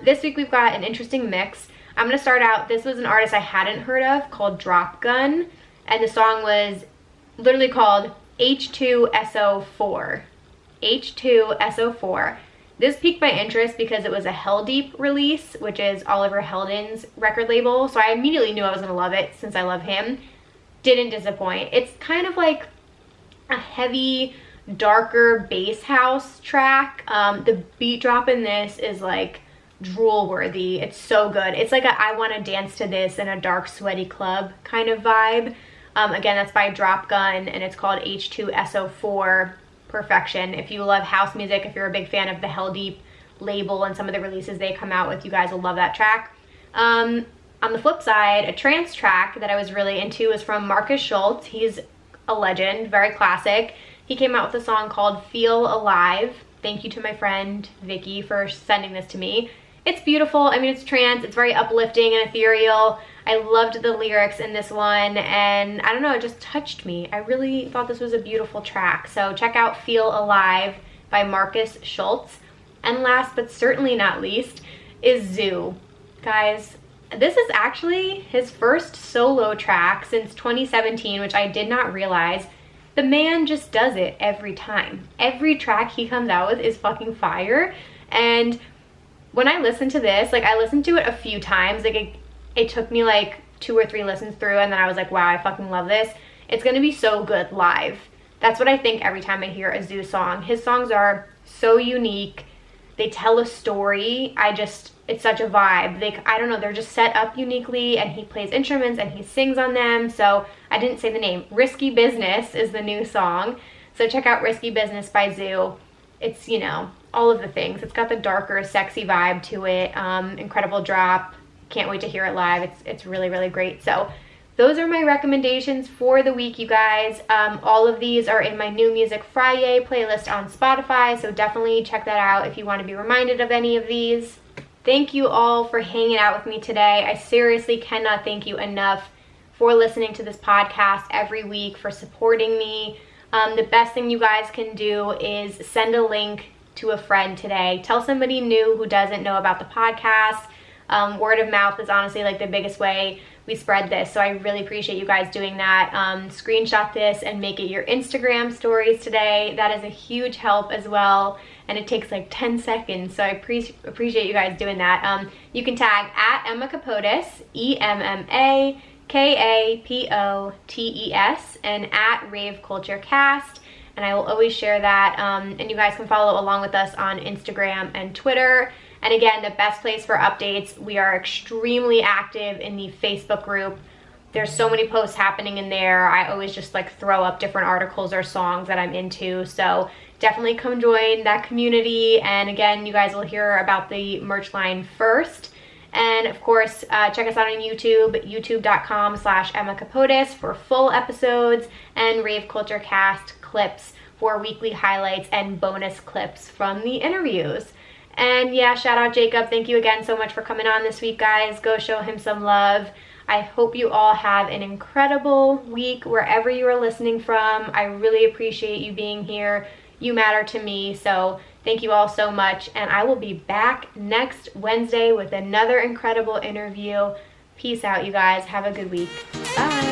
S1: This week we've got an interesting mix. I'm gonna start out, this was an artist I hadn't heard of called Drop Gun, and the song was literally called H2SO4. H2SO4. This piqued my interest because it was a Hell Deep release, which is Oliver Heldens' record label, so I immediately knew I was going to love it since I love him. Didn't disappoint. It's kind of like a heavy, darker bass house track. The beat drop in this is like drool worthy. It's so good. It's like a I want to dance to this in a dark, sweaty club kind of vibe. Again, that's by Drop Gun, and it's called H2SO4. Perfection. If you love house music, if you're a big fan of the Hell Deep label and some of the releases they come out with, you guys will love that track. On the flip side, a trance track that I was really into is from Marcus Schultz. He's a legend, very classic. He came out with a song called Feel Alive. Thank you to my friend Vicky for sending this to me. It's beautiful. I mean, it's trance. It's very uplifting and ethereal. I loved the lyrics in this one, and I don't know, it just touched me. I really thought this was a beautiful track. So check out Feel Alive by Marcus Schultz. And last but certainly not least is Zoo. Guys, this is actually his first solo track since 2017, which I did not realize. The man just does it every time. Every track he comes out with is fucking fire. And when I listened to this, like, I listened to it a few times. Like, it took me like 2 or 3 listens through, and then I was like, wow, I fucking love this. It's gonna be so good live. That's what I think every time I hear a Zoo song. His songs are so unique. They tell a story. It's such a vibe. I don't know, they're just set up uniquely, and he plays instruments and he sings on them. So I didn't say the name. Risky Business is the new song. So check out Risky Business by Zoo. It's, you know, all of the things. It's got the darker, sexy vibe to it. Incredible drop. Can't wait to hear it live. It's really, really great. So those are my recommendations for the week, you guys. All of these are in my New Music Friday playlist on Spotify, so definitely check that out if you want to be reminded of any of these. Thank you all for hanging out with me today. I seriously cannot thank you enough for listening to this podcast every week, for supporting me. The best thing you guys can do is send a link to a friend today. Tell somebody new who doesn't know about the podcast. Word of mouth is honestly like the biggest way we spread this, so I really appreciate you guys doing that. Screenshot this and make it your Instagram stories today. That is a huge help as well, and it takes like 10 seconds, so I appreciate you guys doing that. You can tag at Emma Kapotes, EMMAKAPOTES, and at raveculturecast, and I will always share that, and you guys can follow along with us on Instagram and Twitter. And again, the best place for updates, we are extremely active in the Facebook group. There's so many posts happening in there. I always just like throw up different articles or songs that I'm into. So definitely come join that community. And again, you guys will hear about the merch line first. And of course, check us out on YouTube, youtube.com/Emma Kapotes for full episodes, and Rave Culture Cast clips for weekly highlights and bonus clips from the interviews. And yeah, shout out Jacob. Thank you again so much for coming on this week, guys. Go show him some love. I hope you all have an incredible week wherever you are listening from. I really appreciate you being here. You matter to me. So thank you all so much. And I will be back next Wednesday with another incredible interview. Peace out, you guys. Have a good week. Bye.